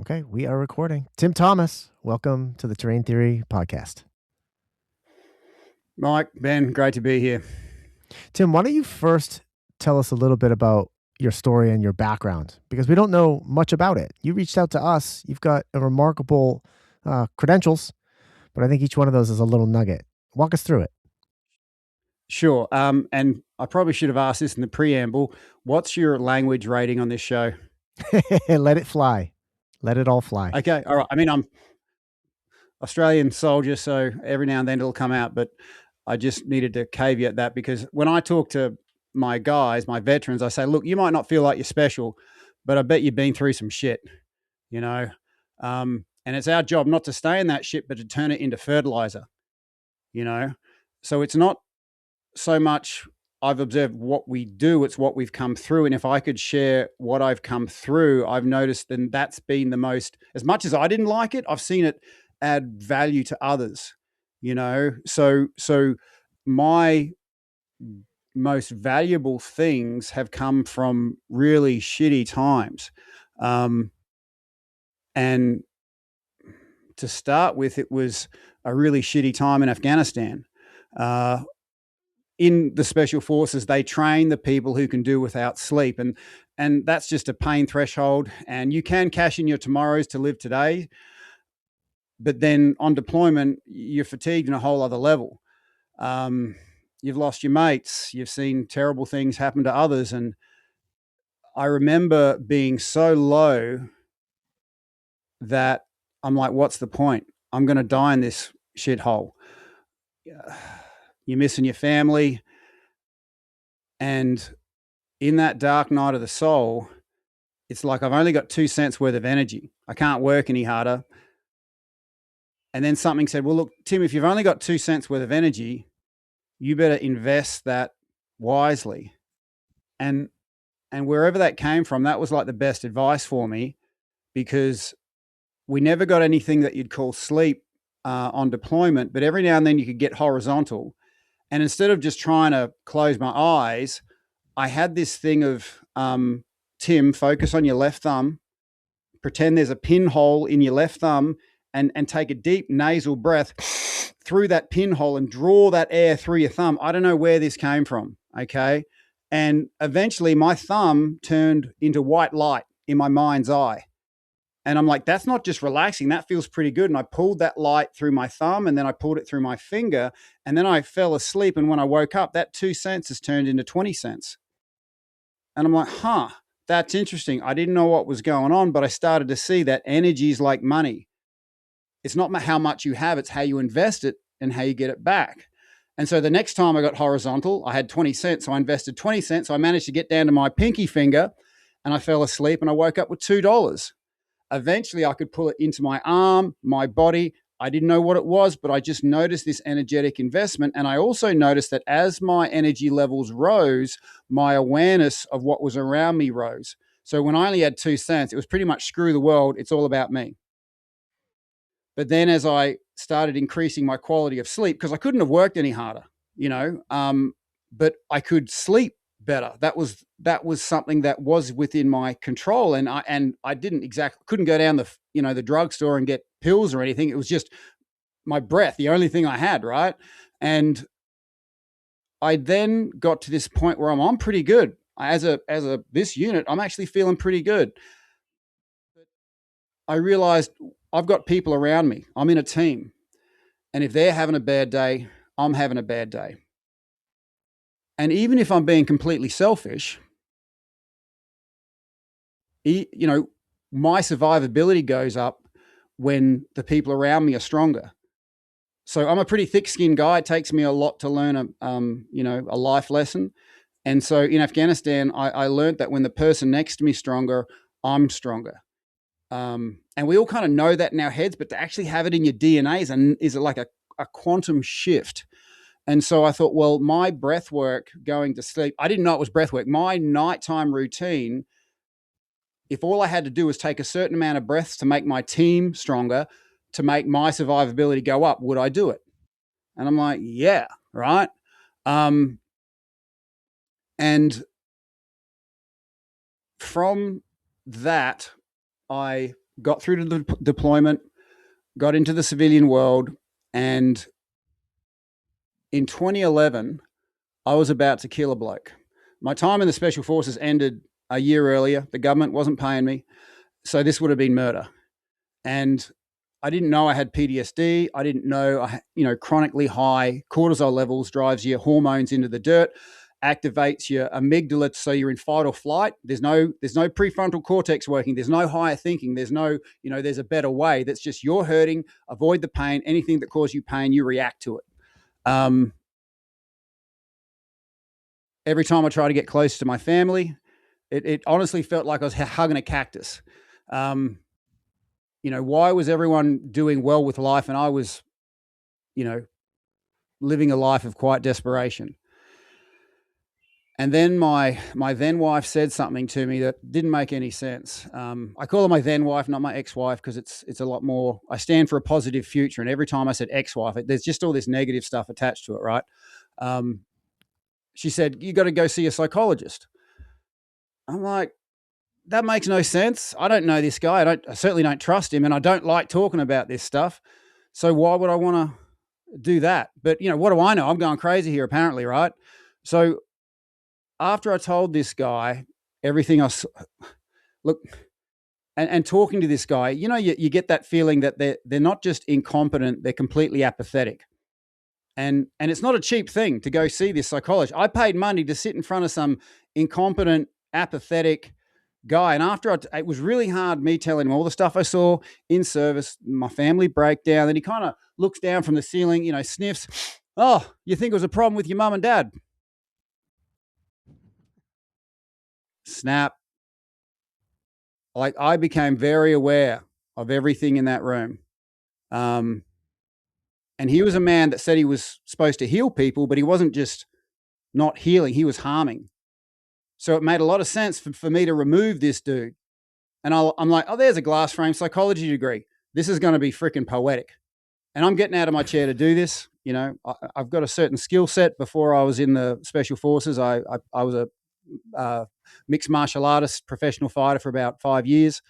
Okay, we are recording. Tim Thomas, welcome to the Terrain Theory podcast. Mike, Ben, great to be here. Tim, why don't you first tell us a little bit about your story and your background? Because we don't know much about it. You reached out to us. You've got a remarkable credentials, but I think each one of those is a little nugget. Walk us through it. Sure. And I probably should have asked this in the preamble. What's your language rating on this show? Let it fly. Let it all fly. Okay. All right. I mean, I'm Australian soldier, so every now and then it'll come out, but I just needed to caveat that because when I talk to my guys, my veterans, I say, look, you might not feel like you're special, but I bet you've been through some shit, you know? And it's our job not to stay in that shit, but to turn it into fertilizer, you know? So it's not so much I've observed what we do, it's what we've come through. And if I could share what I've come through, I've noticed then that's been the most, as much as I didn't like it, I've seen it add value to others, you know? So my most valuable things have come from really shitty times. And to start with, it was a really shitty time in Afghanistan. In the special forces, they train the people who can do without sleep, and that's just a pain threshold. And you can cash in your tomorrows to live today, but then on deployment, you're fatigued in a whole other level. You've lost your mates, you've seen terrible things happen to others, and I remember being so low that I'm like, what's the point? I'm going to die in this shithole. You're missing your family. And in that dark night of the soul, it's like I've only got 2 cents worth of energy. I can't work any harder. And then something said, well, look, Tim, if you've only got 2 cents worth of energy, you better invest that wisely. And wherever that came from, that was like the best advice for me, because we never got anything that you'd call sleep on deployment, but every now and then you could get horizontal. And instead of just trying to close my eyes, I had this thing of, Tim, focus on your left thumb, pretend there's a pinhole in your left thumb, and take a deep nasal breath through that pinhole and draw that air through your thumb. I don't know where this came from, okay? And eventually my thumb turned into white light in my mind's eye. And I'm like, that's not just relaxing. That feels pretty good. And I pulled that light through my thumb, and then I pulled it through my finger, and then I fell asleep. And when I woke up, that 2 cents has turned into 20 cents. And I'm like, that's interesting. I didn't know what was going on, but I started to see that energy is like money. It's not how much you have, it's how you invest it and how you get it back. And so the next time I got horizontal, I had 20 cents. So I invested 20 cents. So I managed to get down to my pinky finger, and I fell asleep, and I woke up with $2. Eventually, I could pull it into my arm, my body. I didn't know what it was, but I just noticed this energetic investment. And I also noticed that as my energy levels rose, my awareness of what was around me rose. So when I only had 2 cents, it was pretty much screw the world. It's all about me. But then as I started increasing my quality of sleep, because I couldn't have worked any harder, but I could sleep better. That was something that was within my control, and I couldn't go down the drugstore and get pills or anything. It was just my breath, the only thing I had, right? And I then got to this point where I'm pretty good as a this unit. I'm actually feeling pretty good. I realized I've got people around me. I'm in a team, and if they're having a bad day, I'm having a bad day. And even if I'm being completely selfish, my survivability goes up when the people around me are stronger. So I'm a pretty thick-skinned guy. It takes me a lot to learn a life lesson. And so in Afghanistan, I learned that when the person next to me is stronger, I'm stronger. And we all kind of know that in our heads, but to actually have it in your DNA is like a quantum shift. And so I thought, well, my breath work going to sleep, I didn't know it was breath work. My nighttime routine, if all I had to do was take a certain amount of breaths to make my team stronger, to make my survivability go up, would I do it? And I'm like, yeah, right. And from that, I got through to the deployment, got into the civilian world, and in 2011, I was about to kill a bloke. My time in the Special Forces ended a year earlier. The government wasn't paying me, so this would have been murder. And I didn't know I had PTSD. I didn't know, chronically high cortisol levels drives your hormones into the dirt, activates your amygdala, so you're in fight or flight. There's no prefrontal cortex working. There's no higher thinking. There's no, there's a better way. That's just you're hurting. Avoid the pain. Anything that causes you pain, you react to it. Every time I try to get close to my family, it honestly felt like I was hugging a cactus. Why was everyone doing well with life and I was, living a life of quiet desperation? And then my then wife said something to me that didn't make any sense. I call her my then wife, not my ex-wife, because it's a lot more. I stand for a positive future, and every time I said ex-wife, there's just all this negative stuff attached to it, right? She said, "You got to go see a psychologist." I'm like, that makes no sense. I don't know this guy. I certainly don't trust him, and I don't like talking about this stuff. So why would I want to do that? But what do I know? I'm going crazy here, apparently, right? So after I told this guy everything, look, and talking to this guy, you get that feeling that they're not just incompetent, they're completely apathetic. And it's not a cheap thing to go see this psychologist. I paid money to sit in front of some incompetent, apathetic guy. And after it was really hard me telling him all the stuff I saw in service, my family breakdown. And he kind of looks down from the ceiling, sniffs. Oh, you think it was a problem with your mum and dad? Snap. Like, I became very aware of everything in that room. And he was a man that said he was supposed to heal people, but he wasn't just not healing, he was harming. So it made a lot of sense for me to remove this dude. And I'm like, oh, there's a glass frame psychology degree. This is going to be freaking poetic. And I'm getting out of my chair to do this. I've got a certain skill set. Before I was in the Special Forces, I was a mixed martial artist, professional fighter for about 5 years.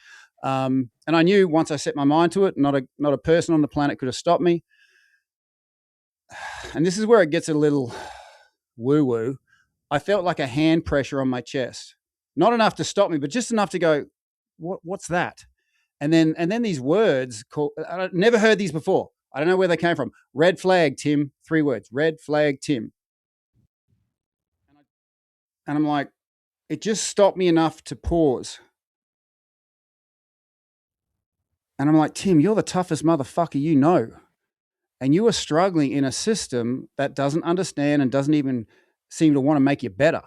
And I knew once I set my mind to it, not a person on the planet could have stopped me. And this is where it gets a little woo-woo. I felt like a hand pressure on my chest. Not enough to stop me, but just enough to go, what's that? And then these words, I never heard these before. I don't know where they came from. Red flag, Tim. 3 words. Red flag, Tim. And I'm like, it just stopped me enough to pause. And I'm like, Tim, you're the toughest motherfucker you know. And you are struggling in a system that doesn't understand and doesn't even seem to want to make you better.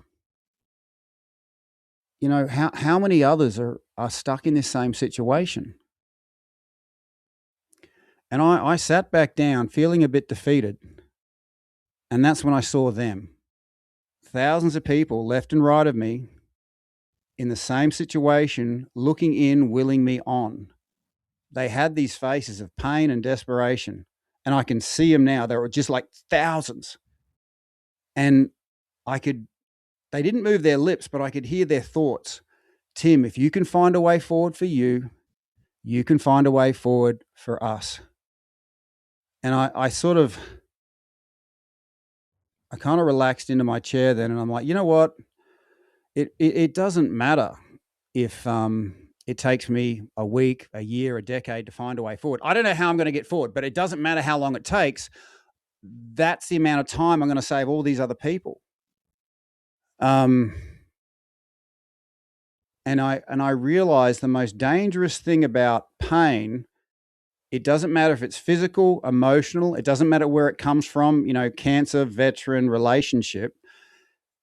How many others are stuck in this same situation? And I sat back down feeling a bit defeated. And that's when I saw them. Thousands of people left and right of me in the same situation, looking in, willing me on. They had these faces of pain and desperation. And I can see them now. There were just like thousands. And they didn't move their lips, but I could hear their thoughts. Tim, if you can find a way forward for you, you can find a way forward for us. And I kind of relaxed into my chair then, and I'm like, you know what? It doesn't matter if it takes me a week, a year, a decade to find a way forward. I don't know how I'm going to get forward, but it doesn't matter how long it takes. That's the amount of time I'm going to save all these other people. And I realized the most dangerous thing about pain, it doesn't matter if it's physical, emotional, it doesn't matter where it comes from, cancer, veteran, relationship.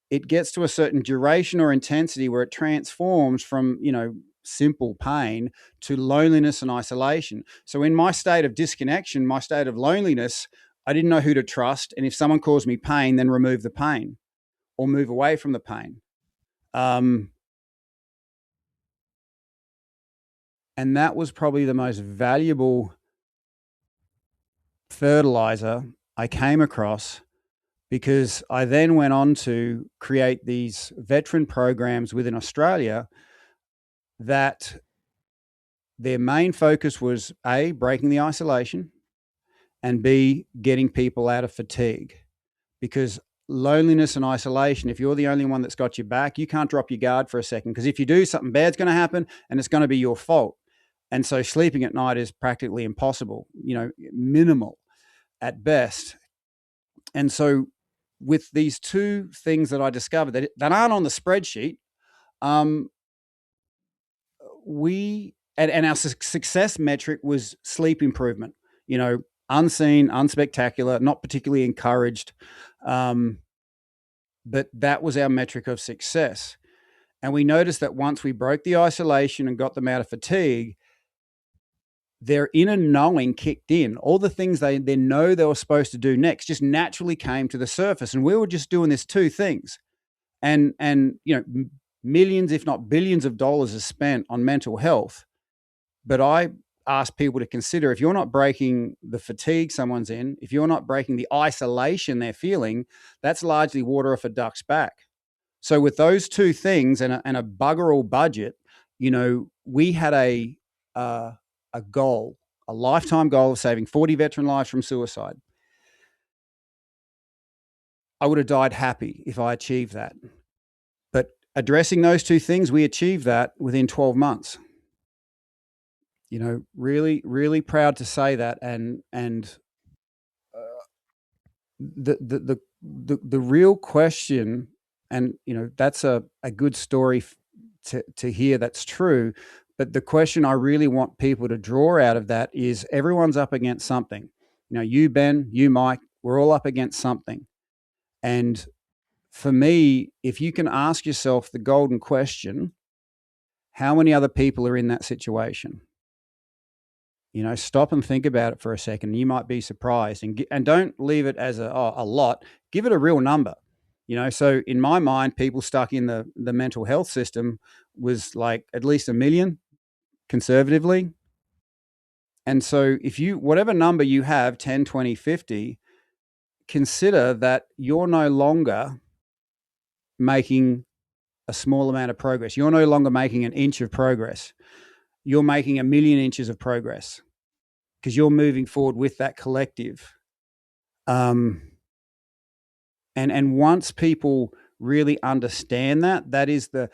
It gets to a certain duration or intensity where it transforms from, simple pain to loneliness and isolation. So in my state of disconnection, my state of loneliness, I didn't know who to trust. And if someone caused me pain, then remove the pain or move away from the pain. And that was probably the most valuable fertilizer I came across, because I then went on to create these veteran programs within Australia that their main focus was A, breaking the isolation, and B, getting people out of fatigue. Because loneliness and isolation, if you're the only one that's got your back, you can't drop your guard for a second. Because if you do, something bad's going to happen and it's going to be your fault. And so sleeping at night is practically impossible, minimal at best. And so with these two things that I discovered that aren't on the spreadsheet, we and our success metric was sleep improvement. Unseen, unspectacular, not particularly encouraged, but that was our metric of success. And we noticed that once we broke the isolation and got them out of fatigue, their inner knowing kicked in. All the things they know they were supposed to do next just naturally came to the surface. And we were just doing this two things. And millions, if not billions of dollars is spent on mental health. But I ask people to consider, if you're not breaking the fatigue someone's in, if you're not breaking the isolation they're feeling, that's largely water off a duck's back. So with those two things and a bugger all budget, we had a goal, a lifetime goal of saving 40 veteran lives from suicide. I would have died happy if I achieved that. But addressing those two things, we achieved that within 12 months. Really, really proud to say that. And the real question, and that's a good story to hear. That's true. But the question I really want people to draw out of that is everyone's up against something. You, Ben, you, Mike, we're all up against something. And for me, if you can ask yourself the golden question, how many other people are in that situation? Stop and think about it for a second. You might be surprised, and don't leave it as a lot. Give it a real number. So in my mind, people stuck in the mental health system was like at least 1 million conservatively. And so if whatever number you have, 10, 20, 50, consider that you're no longer making a small amount of progress. You're no longer making an inch of progress. You're making 1 million inches of progress because you're moving forward with that collective. And once people really understand that is the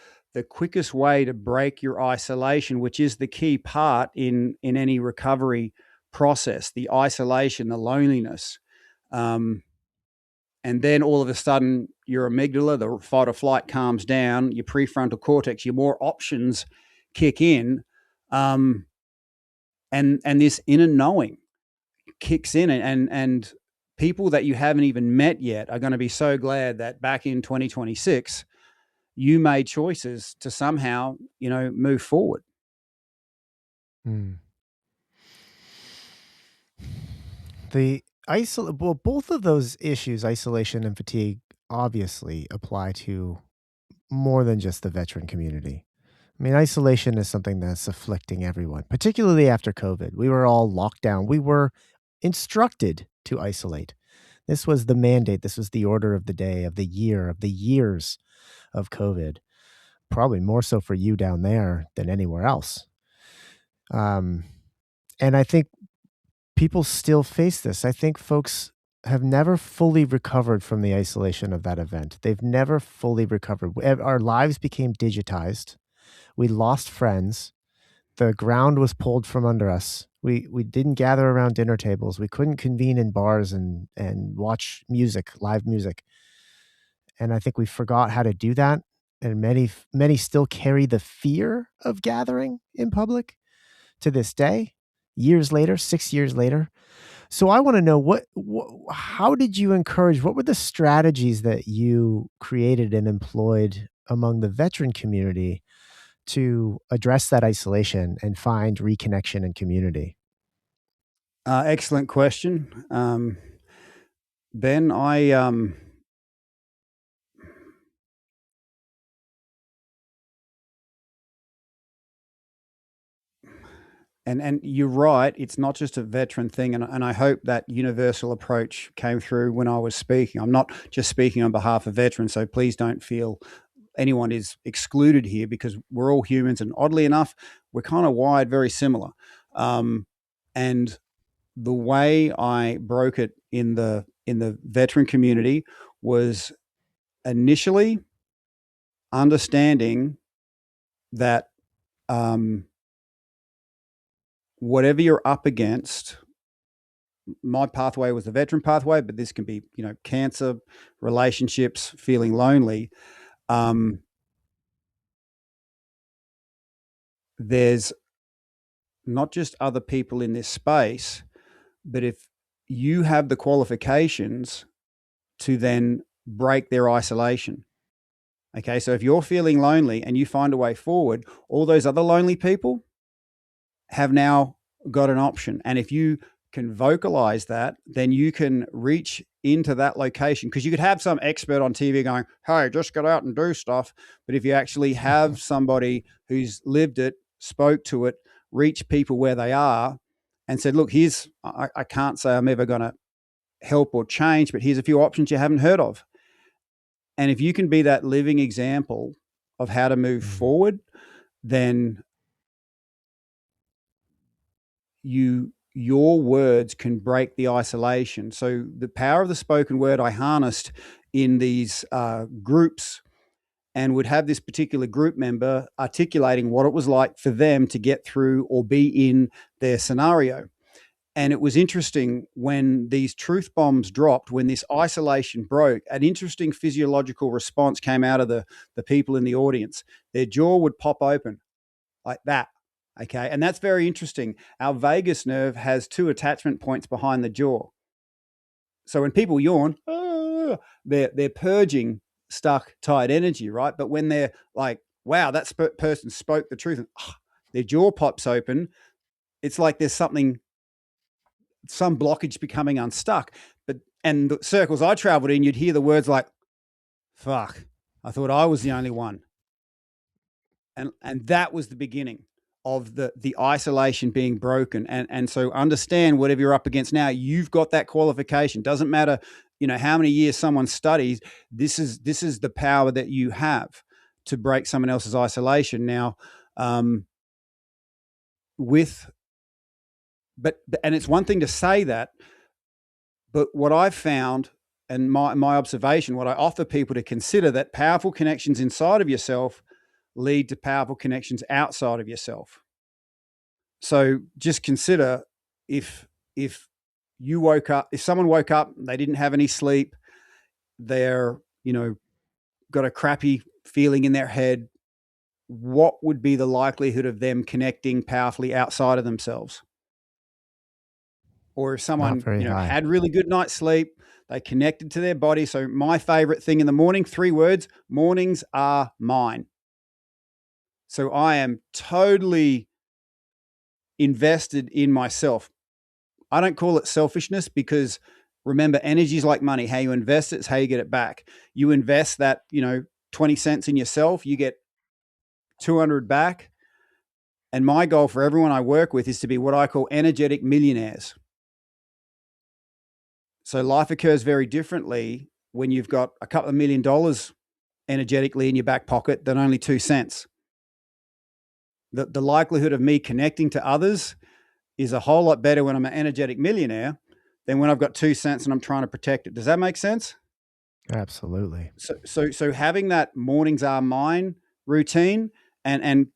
quickest way to break your isolation, which is the key part in any recovery process, the isolation, the loneliness. And then all of a sudden your amygdala, the fight or flight, calms down, your prefrontal cortex, your more options kick in. And this inner knowing kicks in, and people that you haven't even met yet are going to be so glad that back in 2026, you made choices to somehow, move forward. Both of those issues, isolation and fatigue, obviously apply to more than just the veteran community. I mean, isolation is something that's afflicting everyone, particularly after COVID. We were all locked down. We were instructed to isolate. This was the mandate. This was the order of the day, of the year, of the years of COVID. Probably more so for you down there than anywhere else. And I think people still face this. I think folks have never fully recovered from the isolation of that event. They've never fully recovered. Our lives became digitized. We lost friends. The ground was pulled from under us. We didn't gather around dinner tables. We couldn't convene in bars and watch music, live music. And I think we forgot how to do that. And many still carry the fear of gathering in public to this day, years later, 6 years later. So I want to know how did you encourage, what were the strategies that you created and employed among the veteran community to address that isolation and find reconnection and community? Excellent question. Ben, And you're right, it's not just a veteran thing, and I hope that universal approach came through when I was speaking. I'm not just speaking on behalf of veterans, so please don't feel anyone is excluded here because we're all humans, and oddly enough, we're kind of wired very similar. And the way I broke it in the veteran community was initially understanding that whatever you're up against, my pathway was the veteran pathway, but this can be, cancer, relationships, feeling lonely. There's not just other people in this space, but if you have the qualifications to then break their isolation. Okay, so if you're feeling lonely and you find a way forward, all those other lonely people have now got an option. And if you can vocalize that, then you can reach into that location, because you could have some expert on TV going, hey, just get out and do stuff. But if you actually have somebody who's lived it, spoke to it, reached people where they are and said, look, I can't say I'm ever going to help or change, but here's a few options you haven't heard of. And if you can be that living example of how to move forward, then your words can break the isolation. So the power of the spoken word I harnessed in these groups, and would have this particular group member articulating what it was like for them to get through or be in their scenario. And it was interesting when these truth bombs dropped, when this isolation broke, an interesting physiological response came out of the people in the audience. Their jaw would pop open like that. Okay. And that's very interesting. Our vagus nerve has 2 attachment points behind the jaw. So when people yawn, they're purging stuck, tight energy, right? But when they're like, wow, that person spoke the truth, and their jaw pops open, it's like there's some blockage becoming unstuck. And the circles I traveled in, you'd hear the words like, fuck, I thought I was the only one. And that was the beginning of the isolation being broken. And so understand whatever you're up against now, you've got that qualification. Doesn't matter, how many years someone studies, this is the power that you have to break someone else's isolation. Now, and it's one thing to say that, but what I've found and my observation, what I offer people to consider, that powerful connections inside of yourself lead to powerful connections outside of yourself. So just consider if you woke up, if someone woke up, they didn't have any sleep, they're, got a crappy feeling in their head, what would be the likelihood of them connecting powerfully outside of themselves? Or if someone, had really good night's sleep, they connected to their body. So my favorite thing in the morning, 3 words, mornings are mine. So I am totally invested in myself. I don't call it selfishness, because remember, energy is like money. How you invest it is how you get it back. You invest that, 20 cents in yourself, you get 200 back. And my goal for everyone I work with is to be what I call energetic millionaires. So life occurs very differently when you've got a couple of $1 million energetically in your back pocket than only 2 cents. The likelihood of me connecting to others is a whole lot better when I'm an energetic millionaire than when I've got 2 cents and I'm trying to protect it. Does that make sense? Absolutely. So having that mornings are mine routine and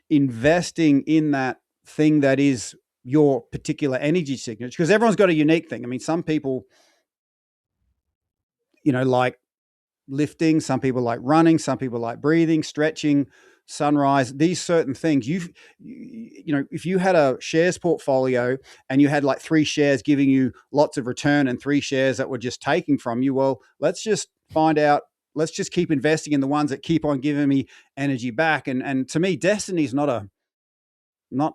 investing in that thing that is your particular energy signature, because everyone's got a unique thing. I mean, some people, like lifting, some people like running, some people like breathing, stretching, sunrise, these certain things. If you had a shares portfolio and you had like 3 shares giving you lots of return and 3 shares that were just taking from you, well, let's just keep investing in the ones that keep on giving me energy back. And to me, destiny is not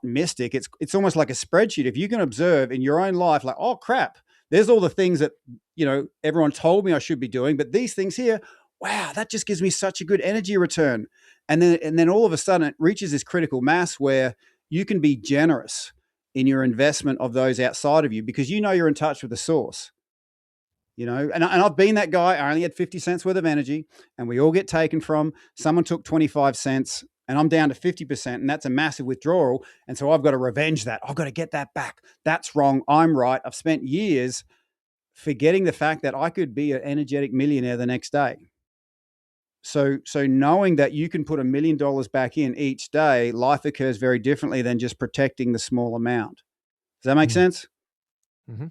mystic. It's almost like a spreadsheet. If you can observe in your own life, like, oh crap, there's all the things that, everyone told me I should be doing, but these things here, wow, that just gives me such a good energy return. And then all of a sudden it reaches this critical mass where you can be generous in your investment of those outside of you, because you're in touch with the source. And I've been that guy. I only had 50 cents worth of energy, and we all get taken from. Someone took 25 cents, and I'm down to 50%, and that's a massive withdrawal. And so I've got to revenge that. I've got to get that back. That's wrong. I'm right. I've spent years forgetting the fact that I could be an energetic millionaire the next day. So knowing that you can put $1 million back in each day, life occurs very differently than just protecting the small amount. Does that make sense? Mm-hmm.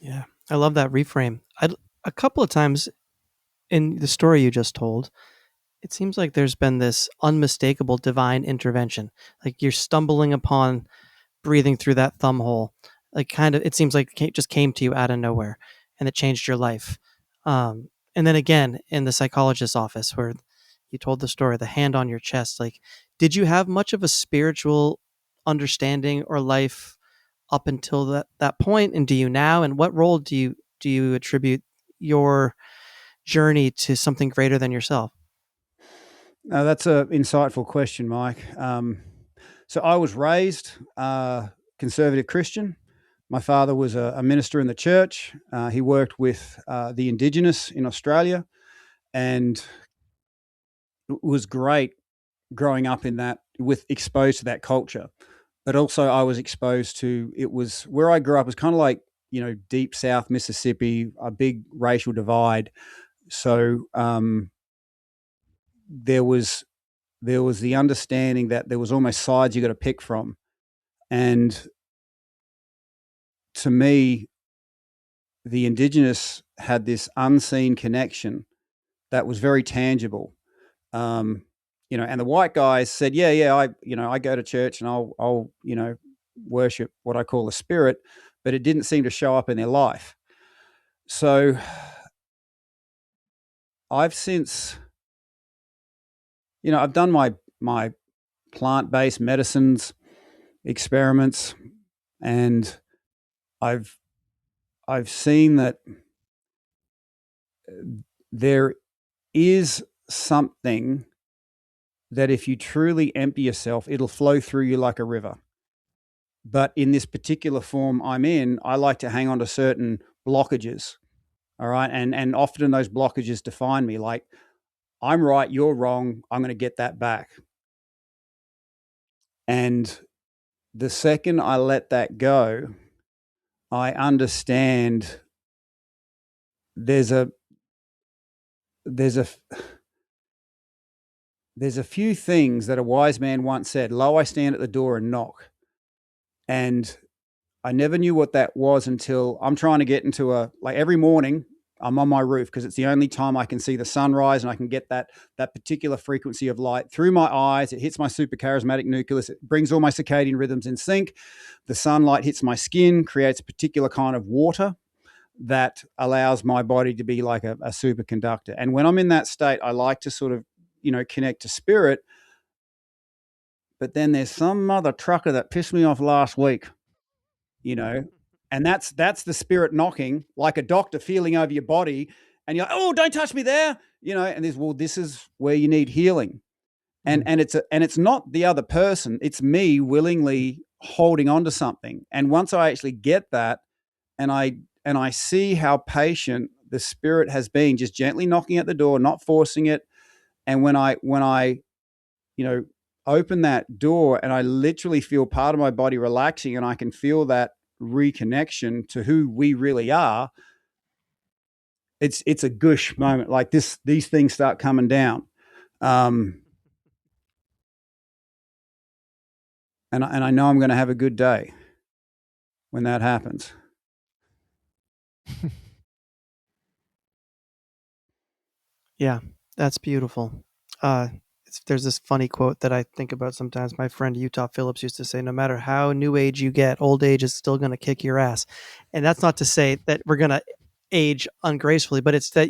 Yeah, I love that reframe. A couple of times in the story you just told, it seems like there's been this unmistakable divine intervention. Like you're stumbling upon breathing through that thumb hole. Like kind of, it seems like it just came to you out of nowhere, and it changed your life. And then again in the psychologist's office where you told the story, the hand on your chest. Like, did you have much of a spiritual understanding or life up until that point, and do you now? And what role do you attribute your journey to something greater than yourself? That's an insightful question, Mike. So I was raised conservative Christian. My father was a minister in the church. He worked with the Indigenous in Australia, and it was great growing up in that, with exposed to that culture. But also, I was exposed to, it was where I grew up was kind of like deep South Mississippi, a big racial divide. So there was the understanding that there was almost sides you got to pick from. And to me, the Indigenous had this unseen connection that was very tangible. And the white guys said, yeah, I go to church and I'll worship what I call the spirit, but it didn't seem to show up in their life. So I've since, I've done my plant-based medicines experiments, and I've seen that there is something that if you truly empty yourself, it'll flow through you like a river. But in this particular form I'm in, I like to hang on to certain blockages. All right. And often those blockages define me. Like, I'm right, you're wrong, I'm going to get that back. And the second I let that go, I understand there's a few things that a wise man once said. Lo, I stand at the door and knock. And I never knew what that was until I'm trying to get into like every morning I'm on my roof because it's the only time I can see the sunrise, and I can get that particular frequency of light through my eyes. It hits my suprachiasmatic nucleus. It brings all my circadian rhythms in sync. The sunlight hits my skin, creates a particular kind of water that allows my body to be like a superconductor. And when I'm in that state, I like to sort of, connect to spirit. But then there's some mother trucker that pissed me off last week, and that's the spirit knocking, like a doctor feeling over your body, and you're like, oh, don't touch me there, and this is where you need healing. And it's not the other person, it's me willingly holding on to something. And once I actually get that, and I see how patient the spirit has been, just gently knocking at the door, not forcing it. And when I open that door and I literally feel part of my body relaxing, and I can feel that reconnection to who we really are, it's a gush moment. Like these things start coming down. And I know I'm going to have a good day when that happens. Yeah, that's beautiful. There's this funny quote that I think about sometimes. My friend Utah Phillips used to say, no matter how new age you get, old age is still going to kick your ass. And that's not to say that we're going to age ungracefully, but it's that,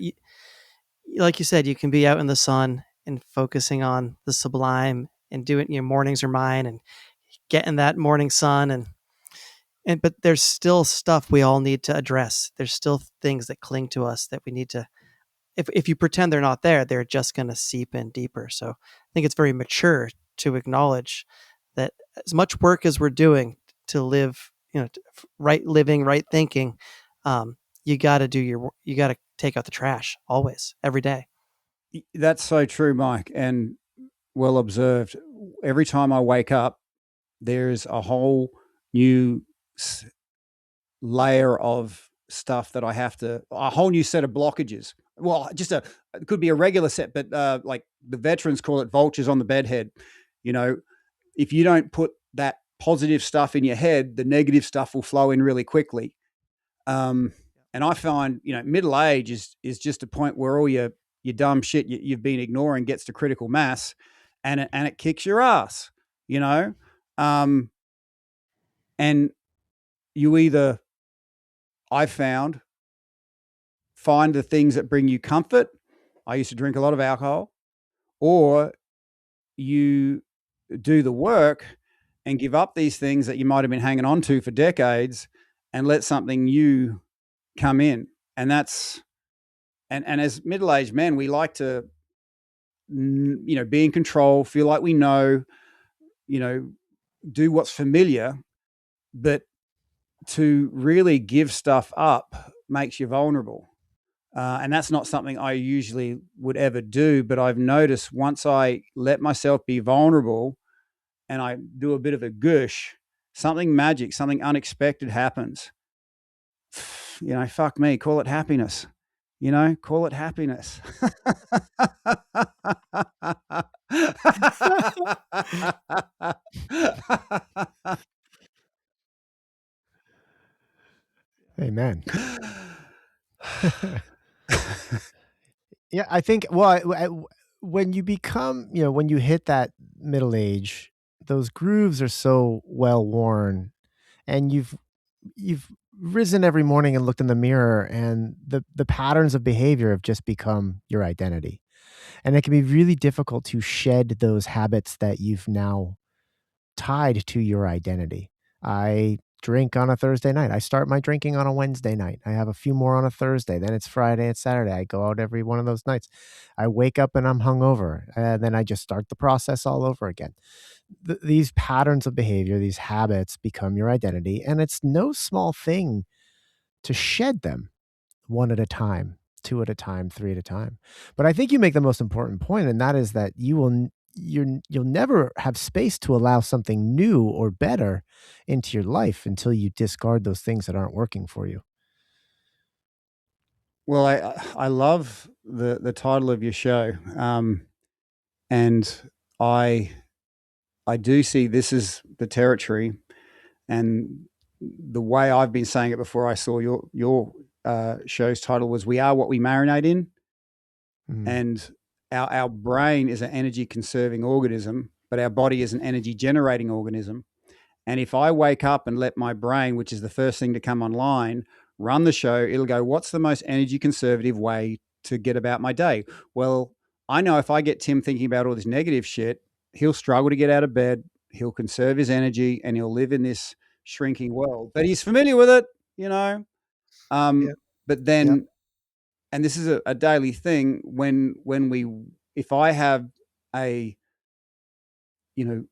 like you said, you can be out in the sun and focusing on the sublime and doing, mornings are mine, and getting that morning sun. But there's still stuff we all need to address. There's still things that cling to us that we need to, if you pretend they're not there, they're just going to seep in deeper. So I think it's very mature to acknowledge that as much work as we're doing to live, right living, right thinking, you got to you got to take out the trash always, every day. That's so true, Mike, and well observed. Every time I wake up, there's a whole new layer of stuff that I have to, a whole new set of blockages. Well, it could be a regular set, but like the veterans call it vultures on the bedhead. You know, if you don't put that positive stuff in your head, the negative stuff will flow in really quickly. Um, and I find, middle age is just a point where all your dumb shit you've been ignoring gets to critical mass, and it kicks your ass. You know, um, and you either, I found, find the things that bring you comfort. I used to drink a lot of alcohol, or you do the work and give up these things that you might have been hanging on to for decades and let something new come in. And that's, and as middle-aged men, we like to, be in control, feel like we know, you know, do what's familiar, but to really give stuff up makes you vulnerable. And that's not something I usually would ever do. But I've noticed once I let myself be vulnerable and I do a bit of a gush, something magic, something unexpected happens. Fuck me, call it happiness. Call it happiness. Amen. Yeah, I think. Well, when you become, when you hit that middle age, those grooves are so well worn, and you've risen every morning and looked in the mirror, and the patterns of behavior have just become your identity, and it can be really difficult to shed those habits that you've now tied to your identity. I drink on a Thursday night. I start my drinking on a Wednesday night. I have a few more on a Thursday. Then it's Friday, it's Saturday. I go out every one of those nights. I wake up and I'm hungover. And then I just start the process all over again. These patterns of behavior, these habits become your identity. And it's no small thing to shed them one at a time, two at a time, three at a time. But I think you make the most important point, and that is that you'll never have space to allow something new or better into your life until you discard those things that aren't working for you. Well, I love the title of your show, and I I do see this as the territory, and the way I've been saying it before I saw your show's title was "We are what we marinate in," Mm. and our brain is an energy conserving organism, but our body is an energy generating organism. And if I wake up and let my brain, which is the first thing to come online, run the show, it'll go, what's the most energy conservative way to get about my day? Well, I know if I get Tim thinking about all this negative shit, he'll struggle to get out of bed, he'll conserve his energy, and he'll live in this shrinking world. But he's familiar with it, you know. Yeah. But Yeah. then, and this is a daily thing, when we, if I have a, you know,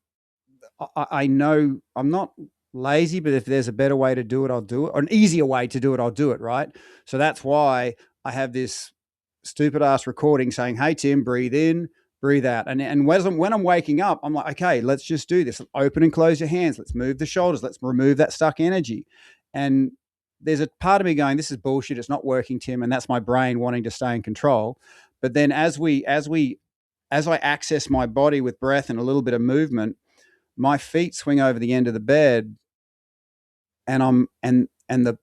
I know I'm not lazy, but if there's a better way to do it, I'll do it. Or an easier way to do it, I'll do it. Right. So that's why I have this stupid ass recording saying, "Hey Tim, breathe in, breathe out." And when I'm waking up, I'm like, "Okay, let's just do this. Open and close your hands. Let's move the shoulders. Let's remove that stuck energy." And there's a part of me going, "This is bullshit. It's not working, Tim." And that's my brain wanting to stay in control. But then as I access my body with breath and a little bit of movement, my feet swing over the end of the bed, and I'm and the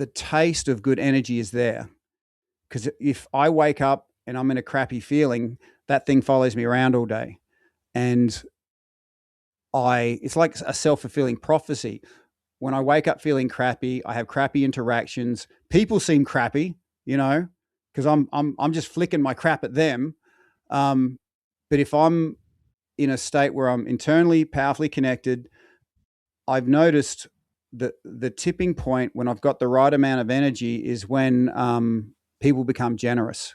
taste of good energy is there. Because if I wake up and I'm in a crappy feeling, that thing follows me around all day. And it's like a self-fulfilling prophecy. When I wake up feeling crappy, I have crappy interactions. People seem crappy, because I'm just flicking my crap at them. But if I'm in a state where I'm internally powerfully connected, I've noticed that the tipping point when I've got the right amount of energy is when people become generous,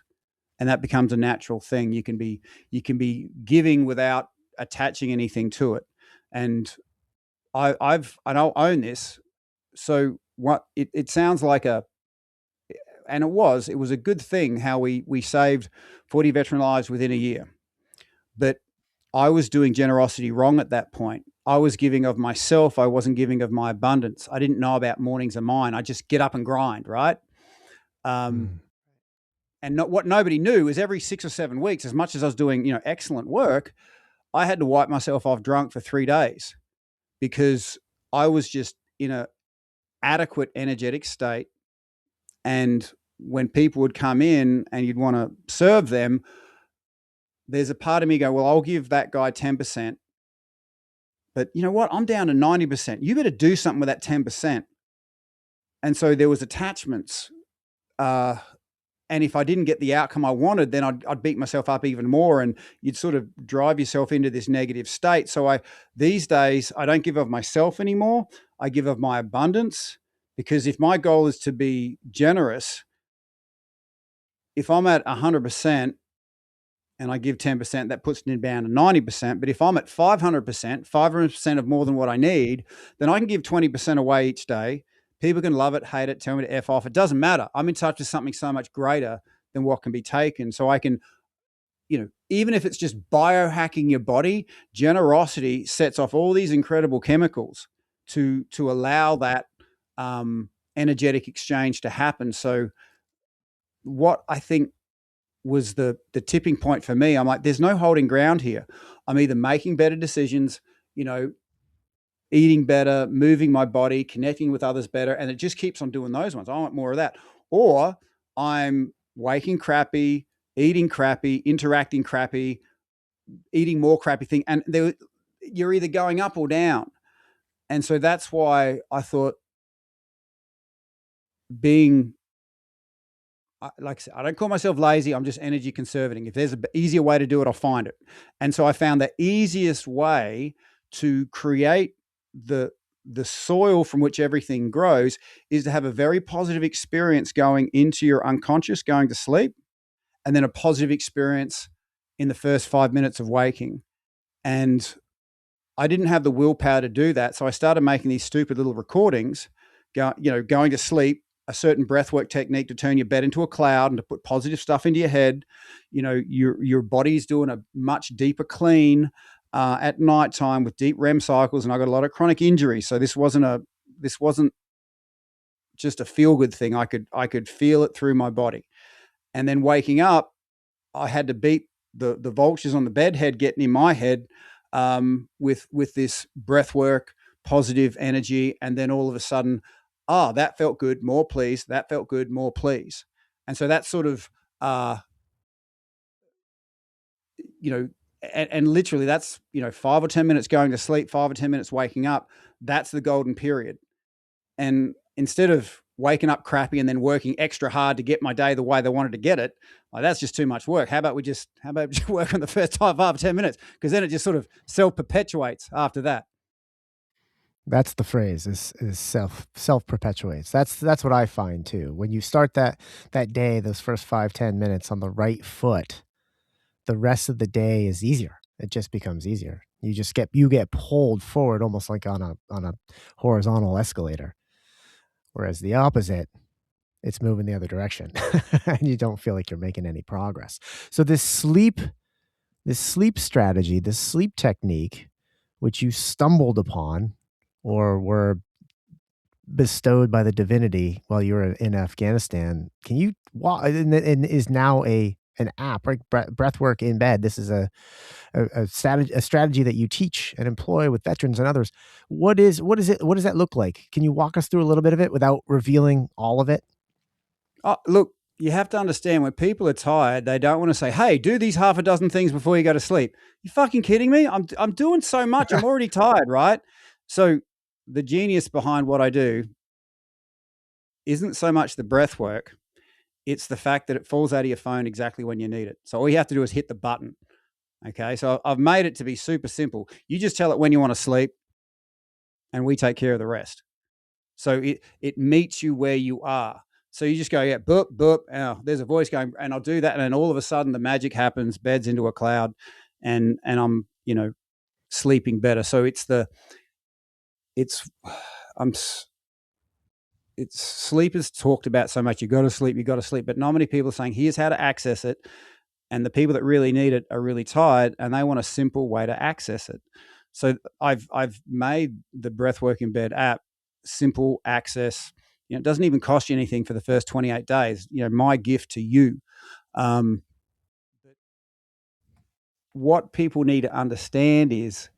and that becomes a natural thing. You can be giving without attaching anything to it, and I'll own this. So it sounds like a, and it was a good thing how we saved 40 veteran lives within a year. But I was doing generosity wrong at that point. I was giving of myself. I wasn't giving of my abundance. I didn't know about mornings are mine. I just get up and grind, right? Um, Mm. and what nobody knew is every 6 or 7 weeks, as much as I was doing, excellent work, I had to wipe myself off drunk for 3 days because I was just in a adequate energetic state. And when people would come in and you'd want to serve them, there's a part of me go, well, I'll give that guy 10%. But you know what? I'm down to 90%. You better do something with that 10%. And so there was attachments. And if I didn't get the outcome I wanted, then I'd beat myself up even more, and you'd sort of drive yourself into this negative state. So these days, I don't give of myself anymore. I give of my abundance, because if my goal is to be generous, if I'm at 100%, and I give 10%, that puts me down to 90%. But if I'm at 500%, 500% of more than what I need, then I can give 20% away each day. People can love it, hate it, tell me to F off. It doesn't matter. I'm in touch with something so much greater than what can be taken. So I can, even if it's just biohacking your body, generosity sets off all these incredible chemicals to allow that energetic exchange to happen. So what I think was the tipping point for me. I'm like, there's no holding ground here. I'm either making better decisions, you know, eating better, moving my body, connecting with others better, and it just keeps on doing those ones. I want more of that. Or I'm waking crappy, eating crappy, interacting crappy, eating more crappy thing, and you're either going up or down. And so that's why I thought being like I said, I don't call myself lazy. I'm just energy conserving. If there's an easier way to do it, I'll find it. And so I found the easiest way to create the soil from which everything grows is to have a very positive experience going into your unconscious, going to sleep, and then a positive experience in the first 5 minutes of waking. And I didn't have the willpower to do that. So I started making these stupid little recordings, going to sleep, a certain breathwork technique to turn your bed into a cloud and to put positive stuff into your head. Your body's doing a much deeper clean at nighttime with deep REM cycles. And I got a lot of chronic injuries. So this wasn't just a feel good thing. I could feel it through my body. And then waking up, I had to beat the vultures on the bed head getting in my head with this breath work, positive energy, and then all of a sudden, that felt good, more please. That felt good, more please. And so that's sort of, and literally that's 5 or 10 minutes going to sleep, 5 or 10 minutes waking up. That's the golden period. And instead of waking up crappy and then working extra hard to get my day the way they wanted to get it, like, that's just too much work. How about we just work on the first 5 or 10 minutes? Because then it just sort of self-perpetuates after that. That's the phrase, is self perpetuates. That's what I find too. When you start that day, those first 5-10 minutes on the right foot, the rest of the day is easier. It just becomes easier. You get pulled forward almost like on a horizontal escalator. Whereas the opposite, it's moving the other direction and you don't feel like you're making any progress. So this sleep strategy, this sleep technique, which you stumbled upon or were bestowed by the divinity while you were in Afghanistan, can you and is now an app, right? Breathwork in bed. This is a strategy that you teach and employ with veterans and others. What is it? What does that look like? Can you walk us through a little bit of it without revealing all of it? Look, you have to understand, when people are tired, they don't want to say, hey, do these half a dozen things before you go to sleep. You fucking kidding me? I'm doing so much. I'm already tired, right? So the genius behind what I do isn't so much the breath work. It's the fact that it falls out of your phone exactly when you need it. So all you have to do is hit the button. Okay. So I've made it to be super simple. You just tell it when you want to sleep, and we take care of the rest. So it meets you where you are. So you just go, yeah, boop, boop. Oh, there's a voice going, and I'll do that. And then all of a sudden the magic happens, bed's into a cloud, and I'm, sleeping better. So it's I'm it's sleep is talked about so much. You got to sleep, you got to sleep, but not many people are saying, here's how to access it. And the people that really need it are really tired, and they want a simple way to access it. So I've made the Breathwork in Bed app simple access. You know, it doesn't even cost you anything for the first 28 days. You know, my gift to you. What people need to understand is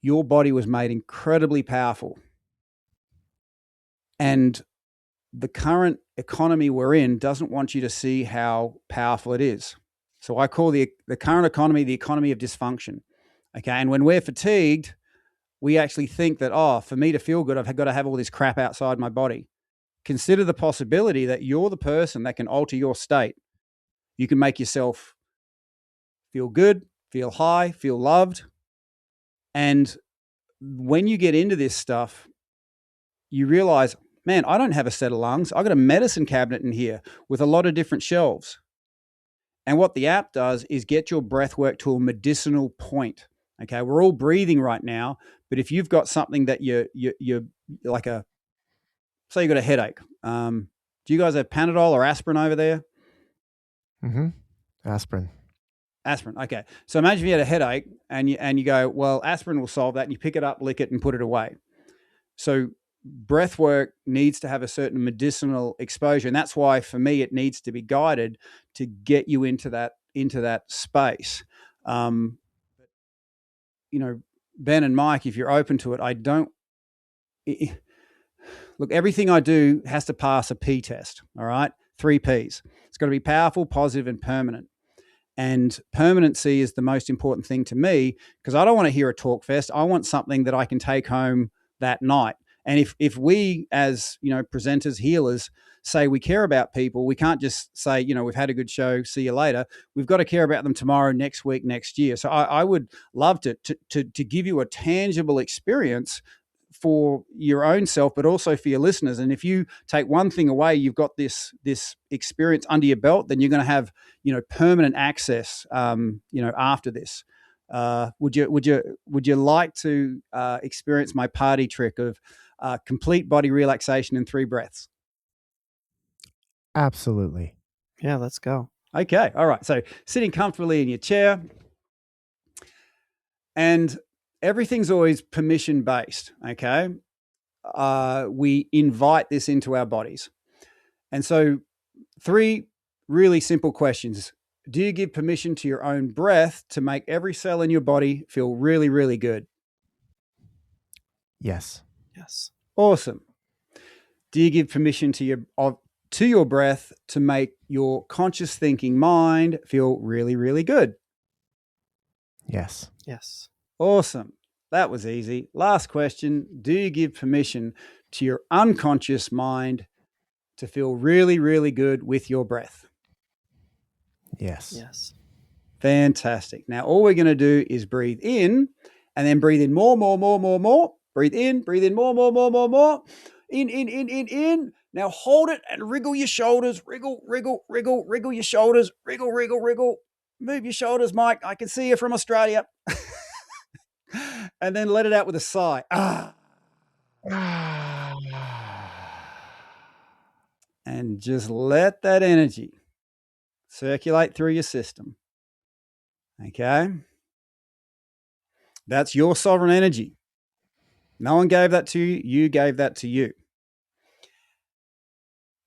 your body was made incredibly powerful. And the current economy we're in doesn't want you to see how powerful it is. So I call the current economy the economy of dysfunction. Okay. And when we're fatigued, we actually think that, oh, for me to feel good, I've got to have all this crap outside my body. Consider the possibility that you're the person that can alter your state. You can make yourself feel good, feel high, feel loved. And when you get into this stuff, you realize, man, I don't have a set of lungs. I've got a medicine cabinet in here with a lot of different shelves. And what the app does is get your breath work to a medicinal point. Okay, we're all breathing right now, but if you've got something that you're like say you got a headache, do you guys have Panadol or aspirin over there? Mm-hmm. Aspirin. Aspirin. Okay, so imagine if you had a headache and you go, well, aspirin will solve that, and you pick it up, lick it, and put it away. So breath work needs to have a certain medicinal exposure, and that's why for me it needs to be guided to get you into that space. You know, Ben and Mike, if you're open to it, look, everything I do has to pass a P test. All right, 3 Ps. It's got to be powerful, positive, and permanent. And permanency is the most important thing to me, because I don't want to hear a talk fest. I want something that I can take home that night. And if we, as presenters, healers, say we care about people, we can't just say, we've had a good show, see you later. We've got to care about them tomorrow, next week, next year. So I would love to give you a tangible experience for your own self, but also for your listeners. And if you take one thing away, you've got this experience under your belt, then you're going to have permanent access after this. Would you like to experience my party trick of complete body relaxation in 3 breaths? Absolutely. Yeah, let's go. Okay. All right. So sitting comfortably in your chair, and everything's always permission based. Okay. We invite this into our bodies. And so 3 really simple questions. Do you give permission to your own breath to make every cell in your body feel really, really good? Yes. Yes. Awesome. Do you give permission to your breath to make your conscious thinking mind feel really, really good? Yes. Yes. Awesome. That was easy. Last question. Do you give permission to your unconscious mind to feel really, really good with your breath? Yes. Yes. Fantastic. Now, all we're going to do is breathe in, and then breathe in more. Breathe in, more. In. Now hold it and wriggle your shoulders. Wriggle your shoulders. Wriggle. Move your shoulders, Mike. I can see you from Australia. And then let it out with a sigh. And just let that energy circulate through your system. Okay? That's your sovereign energy. No one gave that to you. You gave that to you.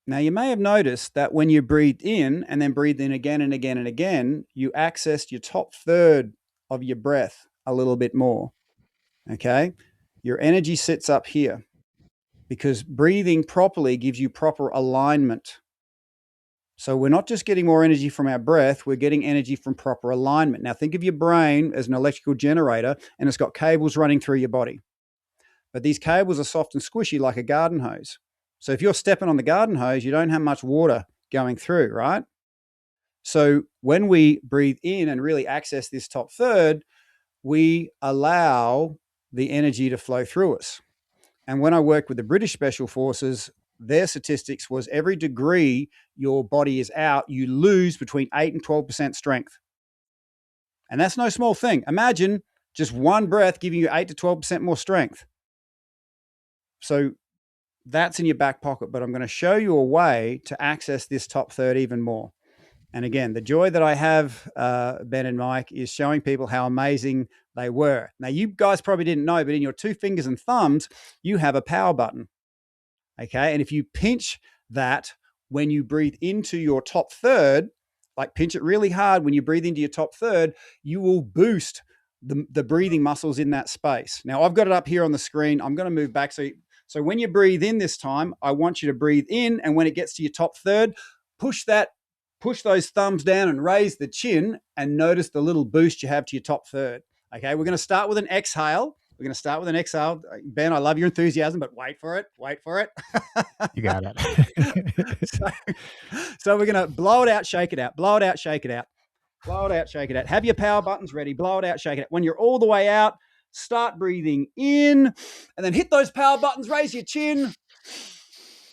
Now, you may have noticed that when you breathed in and then breathed in again and again and again, you accessed your top third of your breath a little bit more. Okay? Your energy sits up here because breathing properly gives you proper alignment. So we're not just getting more energy from our breath, we're getting energy from proper alignment. Now, think of your brain as an electrical generator, and it's got cables running through your body. But these cables are soft and squishy like a garden hose. So if you're stepping on the garden hose, you don't have much water going through, right? So when we breathe in and really access this top third, we allow the energy to flow through us. And when I worked with the British Special Forces, their statistics was every degree your body is out, you lose between 8 and 12% strength. And that's no small thing. Imagine just one breath giving you 8 to 12% more strength. So that's in your back pocket, but I'm going to show you a way to access this top third even more. And again, the joy that I have, Ben and Mike, is showing people how amazing they were. Now, you guys probably didn't know, but in your 2 fingers and thumbs, you have a power button. Okay. And if you pinch that when you breathe into your top third, like pinch it really hard when you breathe into your top third, you will boost the breathing muscles in that space. Now, I've got it up here on the screen. I'm going to move back. So when you breathe in this time, I want you to breathe in. And when it gets to your top third, push those thumbs down and raise the chin and notice the little boost you have to your top third. Okay, we're going to start with an exhale. Ben, I love your enthusiasm, but wait for it. You got it. So we're going to blow it out, shake it out, blow it out, shake it out, blow it out, shake it out. Have your power buttons ready, blow it out, shake it out. When you're all the way out, start breathing in and then hit those power buttons, raise your chin.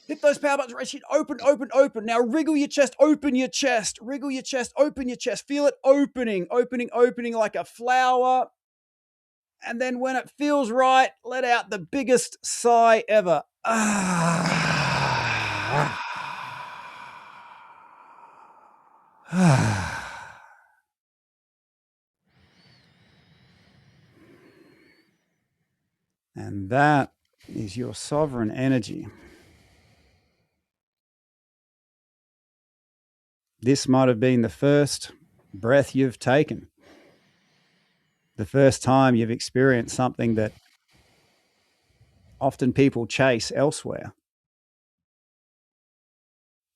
Hit those power buttons, raise your chin, open. Now wriggle your chest, open your chest, wriggle your chest, open your chest. Feel it opening like a flower. And then when it feels right, let out the biggest sigh ever. And that is your sovereign energy. This might have been the first breath you've taken, the first time you've experienced something that often people chase elsewhere.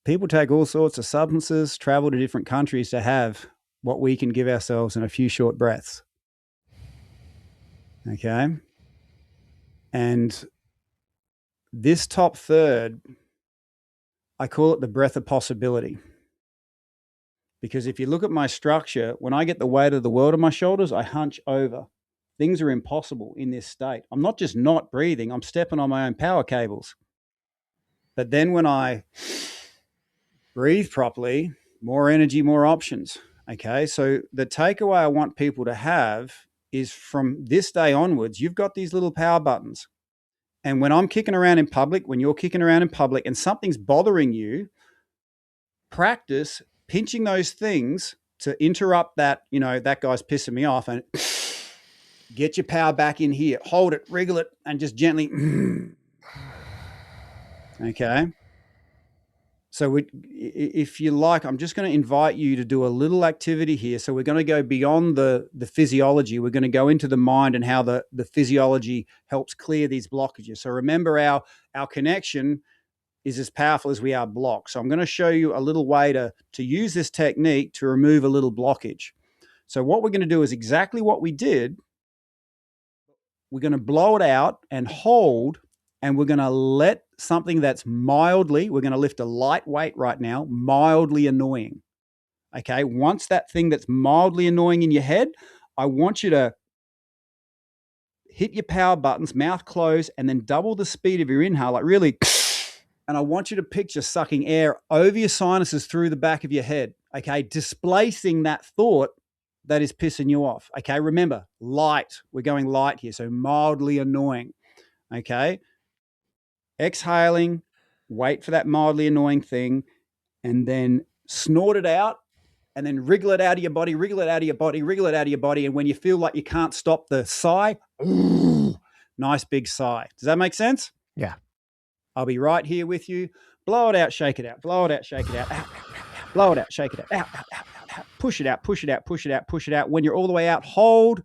People take all sorts of substances, travel to different countries to have what we can give ourselves in a few short breaths. Okay? And this top third, I call it the breath of possibility. Because if you look at my structure, when I get the weight of the world on my shoulders, I hunch over. Things are impossible in this state. I'm not just not breathing, I'm stepping on my own power cables. But then when I breathe properly, more energy, more options. Okay, so the takeaway I want people to have is from this day onwards, you've got these little power buttons. And when I'm kicking around in public, when you're kicking around in public and something's bothering you, practice pinching those things to interrupt that, that guy's pissing me off, and get your power back in here. Hold it, wriggle it, and just gently. Okay. So if you like, I'm just going to invite you to do a little activity here. So we're going to go beyond the physiology. We're going to go into the mind and how the physiology helps clear these blockages. So remember, our connection is as powerful as we are blocked. So I'm going to show you a little way to use this technique to remove a little blockage. So what we're going to do is exactly what we did. We're going to blow it out and hold, and we're going to let something that's we're going to lift a light weight right now, mildly annoying. Okay. Once that thing that's mildly annoying in your head, I want you to hit your power buttons, mouth closed, and then double the speed of your inhale, like really. And I want you to picture sucking air over your sinuses through the back of your head. Okay. Displacing that thought that is pissing you off. Okay. Remember, light. We're going light here. So mildly annoying. Okay. Exhaling, wait for that mildly annoying thing, and then snort it out, and then wriggle it out of your body, wriggle it out of your body, wriggle it out of your body. And when you feel like you can't stop the sigh, nice big sigh. Does that make sense? Yeah. I'll be right here with you. Blow it out, shake it out, blow it out, shake it out, out. Blow it out, shake it out, out. Push it out, push it out, push it out, push it out. When you're all the way out, hold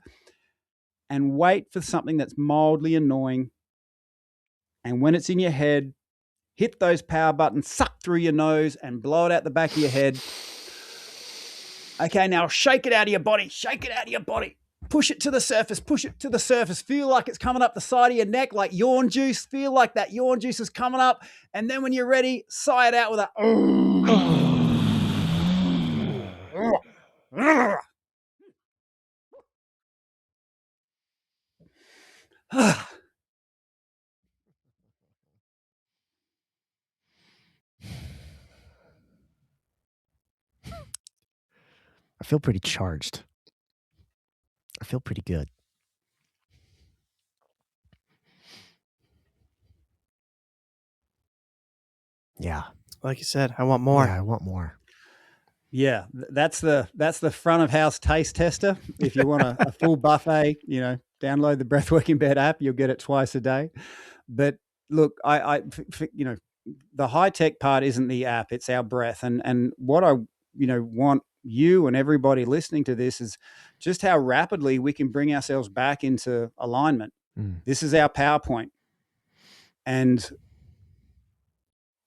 and wait for something that's mildly annoying. And when it's in your head, hit those power buttons, suck through your nose and blow it out the back of your head. Okay, now shake it out of your body, shake it out of your body. Push it to the surface, push it to the surface. Feel like it's coming up the side of your neck like yawn juice. Feel like that yawn juice is coming up. And then when you're ready, sigh it out with a... I feel pretty charged. I feel pretty good. Yeah. Like you said, I want more. Yeah, I want more. Yeah, that's the front of house taste tester. If you want a full buffet, download the Breathwork in Bed app. You'll get it twice a day. But look, the high tech part isn't the app; it's our breath. And what I want you and everybody listening to this is just how rapidly we can bring ourselves back into alignment. Mm. This is our PowerPoint, and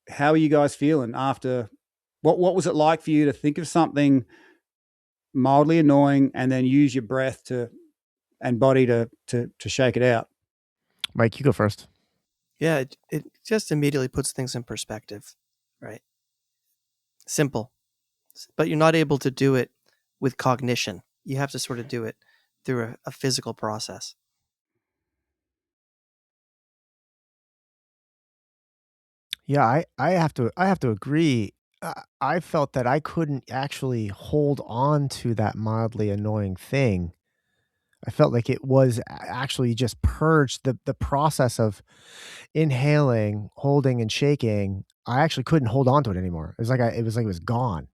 how are you guys feeling after? What was it like for you to think of something mildly annoying and then use your breath to and body to shake it out? Mike, you go first. Yeah, it just immediately puts things in perspective, right? Simple, but you're not able to do it with cognition. You have to sort of do it through a physical process. Yeah, I have to agree. I felt that I couldn't actually hold on to that mildly annoying thing. I felt like it was actually just purged the process of inhaling, holding, and shaking. I actually couldn't hold on to it anymore. It was gone.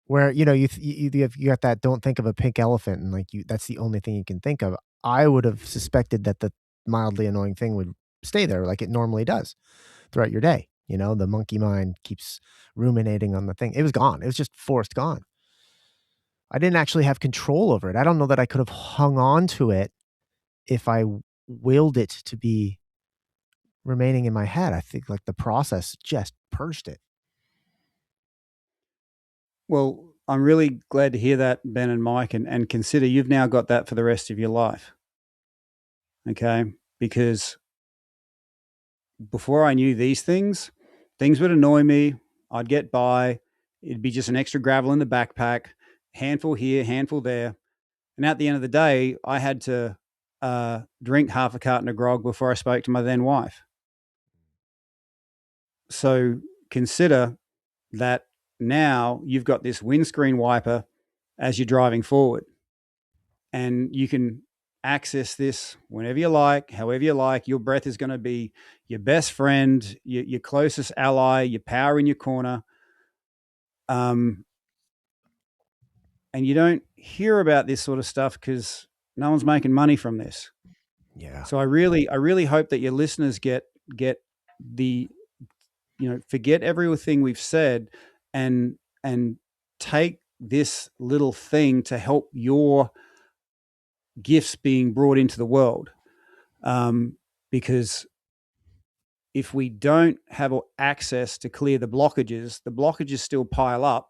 Where you got that don't think of a pink elephant and like you that's the only thing you can think of. I would have suspected that the mildly annoying thing would stay there like it normally does throughout your day. The monkey mind keeps ruminating on the thing. It was gone. It was just forced gone. I didn't actually have control over it. I don't know that I could have hung on to it if I willed it to be remaining in my head. I think like the process just purged it. Well, I'm really glad to hear that, Ben and Mike, and consider you've now got that for the rest of your life. Okay. Because before I knew these things would annoy me. I'd get by. It'd be just an extra gravel in the backpack, handful here, handful there. And at the end of the day, I had to drink half a carton of grog before I spoke to my then wife. So consider that now you've got this windscreen wiper as you're driving forward, and you can access this whenever you like, however you like. Your breath is going to be your best friend, your closest ally, your power in your corner. Um, and you don't hear about this sort of stuff because no one's making money from this. Yeah. So I really hope that your listeners get the forget everything we've said and take this little thing to help your gifts being brought into the world. Because if we don't have access to clear the blockages still pile up,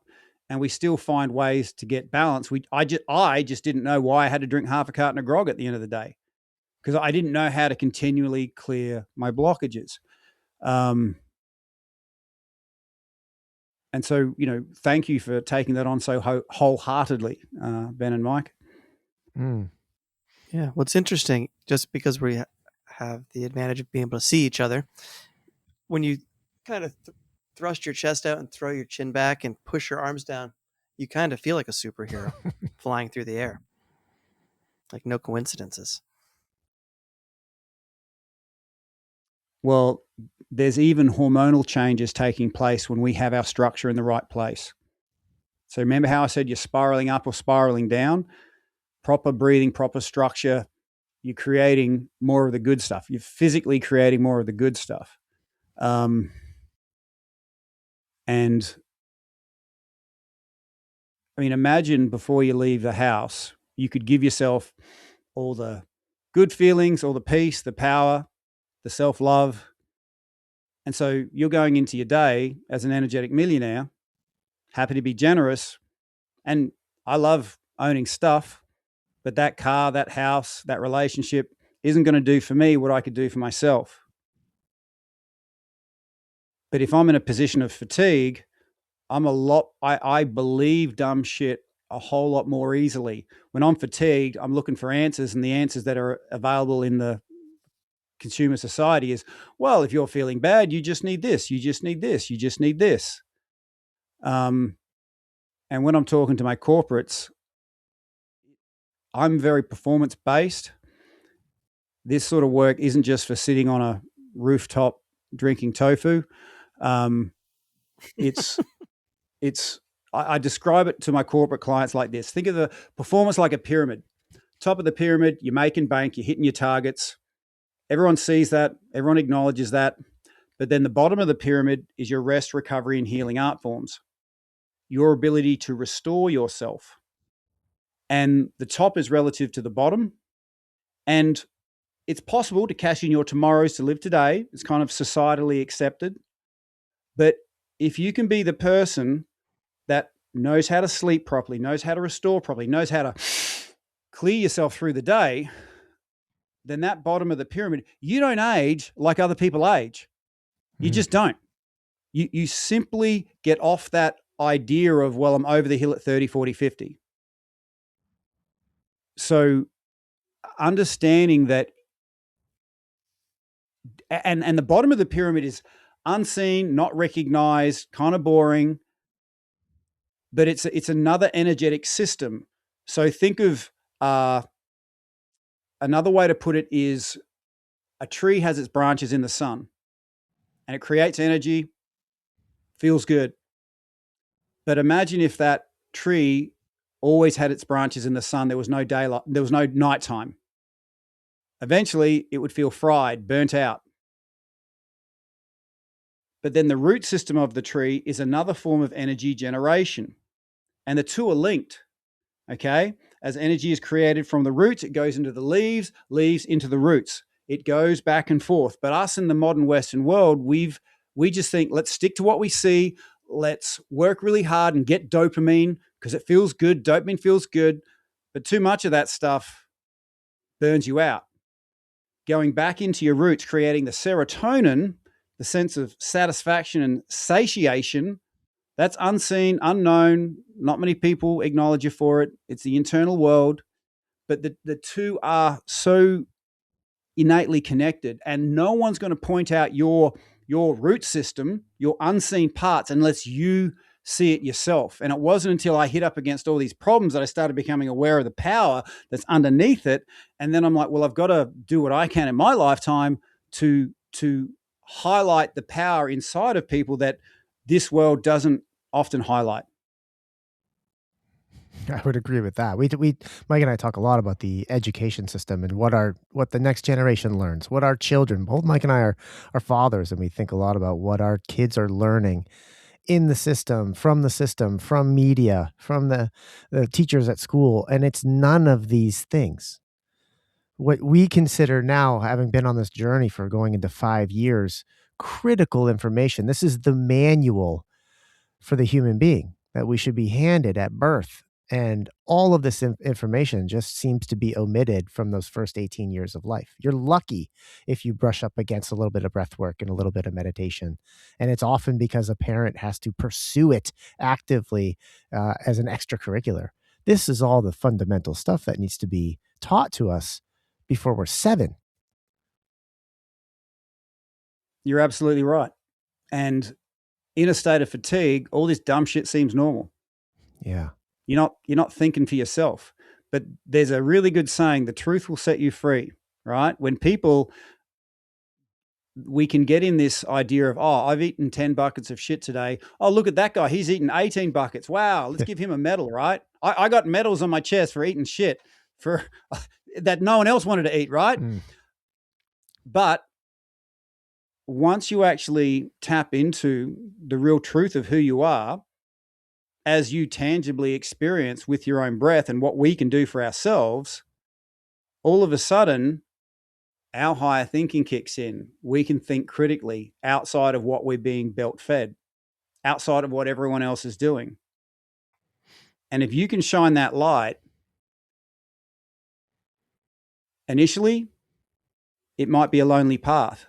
and we still find ways to get balance. I just didn't know why I had to drink half a carton of grog at the end of the day because I didn't know how to continually clear my blockages. Um, and so, thank you for taking that on so wholeheartedly, Ben and Mike. Mm. Yeah, what's interesting, just because we have the advantage of being able to see each other, when you kind of thrust your chest out and throw your chin back and push your arms down, you kind of feel like a superhero flying through the air. Like no coincidences. Well, there's even hormonal changes taking place when we have our structure in the right place. So remember how I said you're spiraling up or spiraling down? Proper breathing, proper structure, you're creating more of the good stuff. You're physically creating more of the good stuff. And I mean, imagine before you leave the house, you could give yourself all the good feelings, all the peace, the power, the self love. And so you're going into your day as an energetic millionaire, happy to be generous. And I love owning stuff, but that car, that house, that relationship isn't going to do for me what I could do for myself. But if I'm in a position of fatigue, I believe dumb shit a whole lot more easily. When I'm fatigued, I'm looking for answers, and the answers that are available in the consumer society is, well, if you're feeling bad, you just need this, you just need this, you just need this. And when I'm talking to my corporates, I'm very performance based. This sort of work isn't just for sitting on a rooftop drinking tofu. Um, it's it's I describe it to my corporate clients like this. Think of the performance like a pyramid. Top of the pyramid, you're making bank, you're hitting your targets. Everyone sees that, everyone acknowledges that. But then the bottom of the pyramid is your rest, recovery, and healing art forms, your ability to restore yourself. And the top is relative to the bottom. And it's possible to cash in your tomorrows to live today. It's kind of societally accepted. But if you can be the person that knows how to sleep properly, knows how to restore properly, knows how to clear yourself through the day, then that bottom of the pyramid, you don't age like other people age. You just don't. You simply get off that idea of, well, I'm over the hill at 30, 40, 50. So understanding that, and the bottom of the pyramid is unseen, not recognized, kind of boring, but it's another energetic system. So think of another way to put it is a tree has its branches in the sun and it creates energy, feels good. But imagine if that tree always had its branches in the sun, there was no daylight, there was no nighttime. Eventually, it would feel fried, burnt out. But then the root system of the tree is another form of energy generation. And the two are linked, okay? As energy is created from the roots, it goes into the leaves, leaves into the roots. It goes back and forth. But us in the modern Western world, we just think, let's stick to what we see. Let's work really hard and get dopamine because it feels good. Dopamine feels good. But too much of that stuff burns you out. Going back into your roots, creating the serotonin, the sense of satisfaction and satiation, that's unseen, unknown. Not many people acknowledge you for it. It's the internal world. But the two are so innately connected, and no one's going to point out your root system, your unseen parts, unless you see it yourself. And it wasn't until I hit up against all these problems that I started becoming aware of the power that's underneath it. And then I'm like, well, I've got to do what I can in my lifetime to highlight the power inside of people that this world doesn't often highlight. I would agree with that. Mike and I talk a lot about the education system and what the next generation learns, what our children. Both Mike and I are fathers, and we think a lot about what our kids are learning in the system, from media, from the teachers at school, and it's none of these things. What we consider now, having been on this journey for going into 5 years, critical information. This is the manual for the human being that we should be handed at birth. And all of this information just seems to be omitted from those first 18 years of life. You're lucky if you brush up against a little bit of breath work and a little bit of meditation. And it's often because a parent has to pursue it actively as an extracurricular. This is all the fundamental stuff that needs to be taught to us before we're 7. You're absolutely right. And in a state of fatigue, all this dumb shit seems normal. Yeah. You're not thinking for yourself. But there's a really good saying, the truth will set you free, right? When we can get in this idea of, oh, I've eaten 10 buckets of shit today. Oh, look at that guy. He's eaten 18 buckets. Wow, let's give him a medal, right? I got medals on my chest for eating shit for that no one else wanted to eat, right? But once you actually tap into the real truth of who you are, as you tangibly experience with your own breath and what we can do for ourselves, all of a sudden, our higher thinking kicks in. We can think critically outside of what we're being belt fed, outside of what everyone else is doing. And if you can shine that light, initially, it might be a lonely path.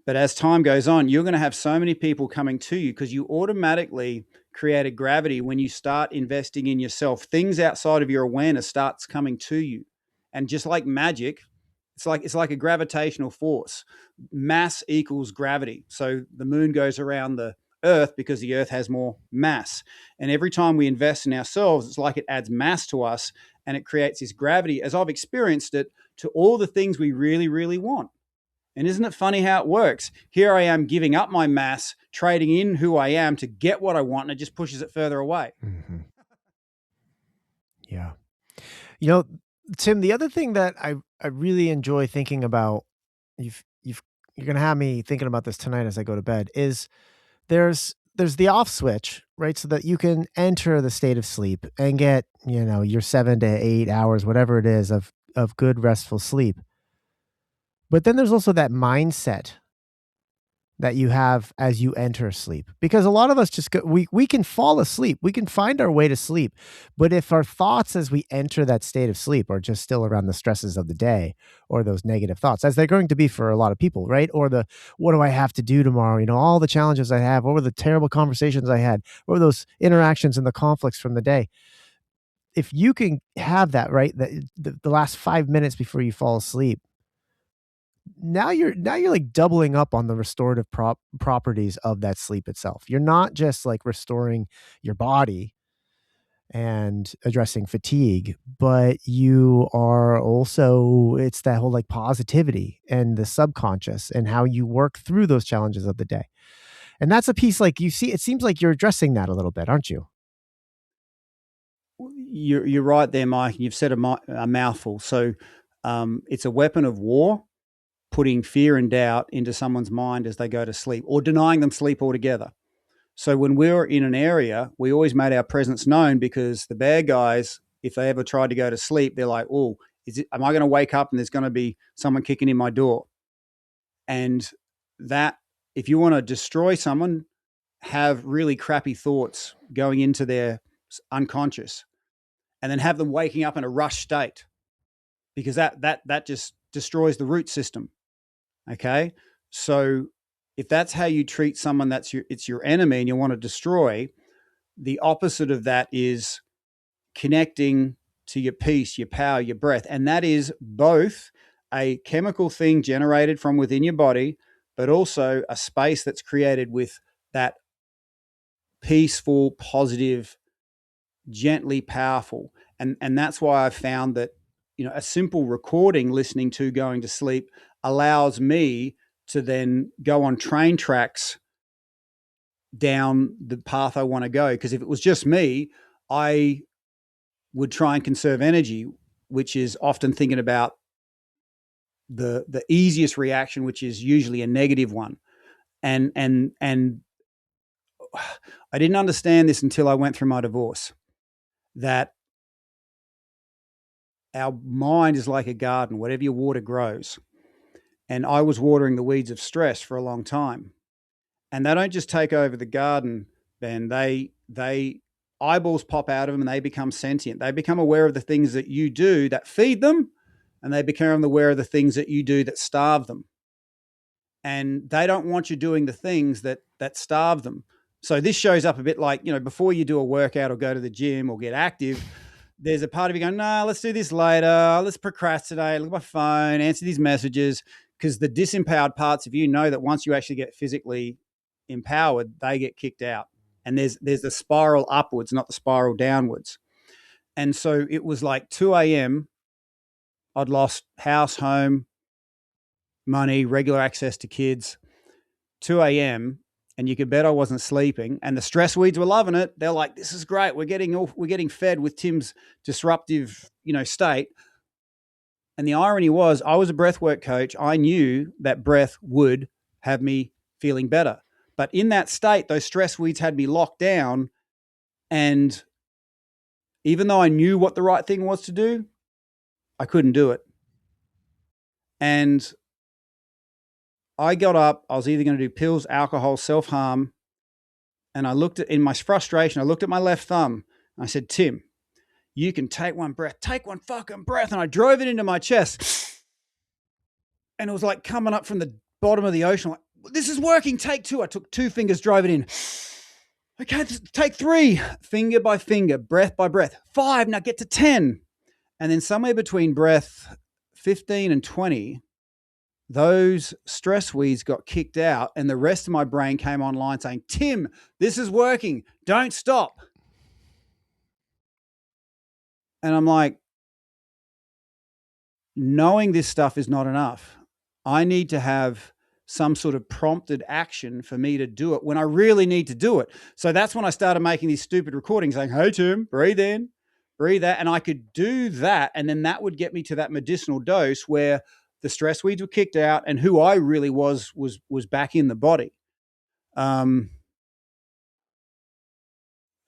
But as time goes on, you're going to have so many people coming to you because you automatically create a gravity when you start investing in yourself. Things outside of your awareness starts coming to you. And just like magic, it's like a gravitational force. Mass equals gravity. So the moon goes around the earth because the earth has more mass. And every time we invest in ourselves, it's like it adds mass to us and it creates this gravity, as I've experienced it, to all the things we really, really want. And isn't it funny how it works? Here I am giving up my mass, trading in who I am to get what I want, and it just pushes it further away. Mm-hmm. Yeah. You know, Tim, the other thing that I really enjoy thinking about, you're gonna have me thinking about this tonight as I go to bed, is there's the off switch, right? So that you can enter the state of sleep and get, your 7 to 8 hours, whatever it is, of good restful sleep. But then there's also that mindset that you have as you enter sleep. Because a lot of us just we can fall asleep. We can find our way to sleep. But if our thoughts as we enter that state of sleep are just still around the stresses of the day or those negative thoughts, as they're going to be for a lot of people, right? Or the what do I have to do tomorrow? All the challenges I have, what were the terrible conversations I had, what were those interactions and the conflicts from the day. If you can have that, right, the last 5 minutes before you fall asleep, now you're like doubling up on the restorative properties of that sleep itself. You're not just like restoring your body and addressing fatigue, but you are also, it's that whole like positivity and the subconscious and how you work through those challenges of the day. And that's a piece, like, you see, it seems like you're addressing that a little bit, aren't you? You're right there, Mike. You've said a mouthful. So it's a weapon of war, putting fear and doubt into someone's mind as they go to sleep, or denying them sleep altogether. So when we were in an area, we always made our presence known, because the bad guys, if they ever tried to go to sleep, they're like, "Oh, am I going to wake up and there's going to be someone kicking in my door?" And that, if you want to destroy someone, have really crappy thoughts going into their unconscious, and then have them waking up in a rush state, because that just destroys the root system. Okay, so if that's how you treat someone, it's your enemy and you want to destroy, the opposite of that is connecting to your peace, your power, your breath. And that is both a chemical thing generated from within your body, but also a space that's created with that peaceful, positive, gently powerful. And that's why I've found that, a simple recording listening to going to sleep allows me to then go on train tracks down the path I want to go. Because if it was just me, I would try and conserve energy, which is often thinking about the easiest reaction, which is usually a negative one. And I didn't understand this until I went through my divorce, that our mind is like a garden. Whatever you water grows. And I was watering the weeds of stress for a long time. And they don't just take over the garden, Ben. They eyeballs pop out of them and they become sentient. They become aware of the things that you do that feed them, and they become aware of the things that you do that starve them. And they don't want you doing the things that starve them. So this shows up a bit like, before you do a workout or go to the gym or get active, there's a part of you going, no, let's do this later. Let's procrastinate, look at my phone, answer these messages. Because the disempowered parts of you know that once you actually get physically empowered, they get kicked out. And there's the spiral upwards, not the spiral downwards. And so it was like 2 a.m. I'd lost house, home, money, regular access to kids. 2 a.m. and you could bet I wasn't sleeping. And the stress weeds were loving it. They're like, "This is great. We're getting fed with Tim's disruptive, state." And the irony was, I was a breathwork coach. I knew that breath would have me feeling better. But in that state, those stress weeds had me locked down. And even though I knew what the right thing was to do, I couldn't do it. And I got up. I was either going to do pills, alcohol, self-harm. And in my frustration, I looked at my left thumb. And I said, "Tim, you can take one breath. Take one fucking breath." And I drove it into my chest. And it was like coming up from the bottom of the ocean. Like, this is working. Take two. I took 2 fingers, drove it in. Okay, take 3, finger by finger, breath by breath. 5, now get to 10. And then somewhere between breath 15 and 20, those stress weeds got kicked out, and the rest of my brain came online saying, "Tim, this is working. Don't stop." And I'm like, knowing this stuff is not enough. I need to have some sort of prompted action for me to do it when I really need to do it. So that's when I started making these stupid recordings saying, hey, Tim, breathe in, breathe out. And I could do that. And then that would get me to that medicinal dose where the stress weeds were kicked out and who I really was back in the body.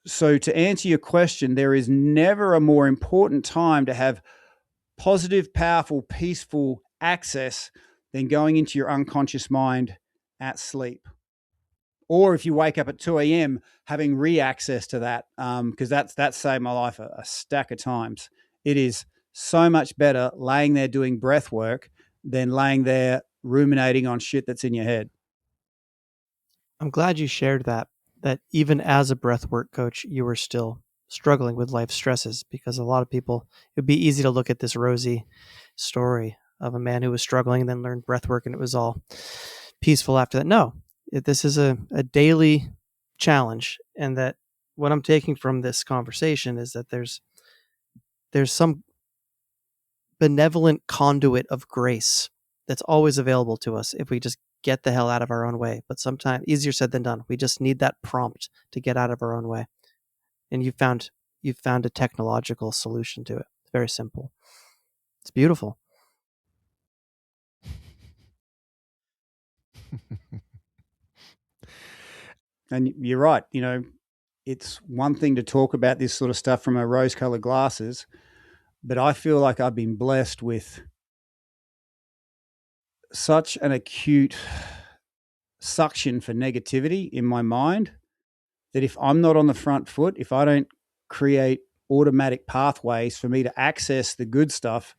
So to answer your question, there is never a more important time to have positive, powerful, peaceful access than going into your unconscious mind at sleep. Or if you wake up at 2 a.m., having re-access to that, because that's saved my life a stack of times. It is so much better laying there doing breath work than laying there ruminating on shit that's in your head. I'm glad you shared that even as a breathwork coach, you were still struggling with life stresses, because a lot of people, it'd be easy to look at this rosy story of a man who was struggling and then learned breathwork and it was all peaceful after that. No, this is a daily challenge. And that what I'm taking from this conversation is that there's some benevolent conduit of grace that's always available to us if we just get the hell out of our own way. But sometimes easier said than done. We just need that prompt to get out of our own way. And you've found a technological solution to it. It's very simple. It's beautiful. And you're right. You know, it's one thing to talk about this sort of stuff from our rose-colored glasses, but I feel like I've been blessed with such an acute suction for negativity in my mind that if I'm not on the front foot, if I don't create automatic pathways for me to access the good stuff,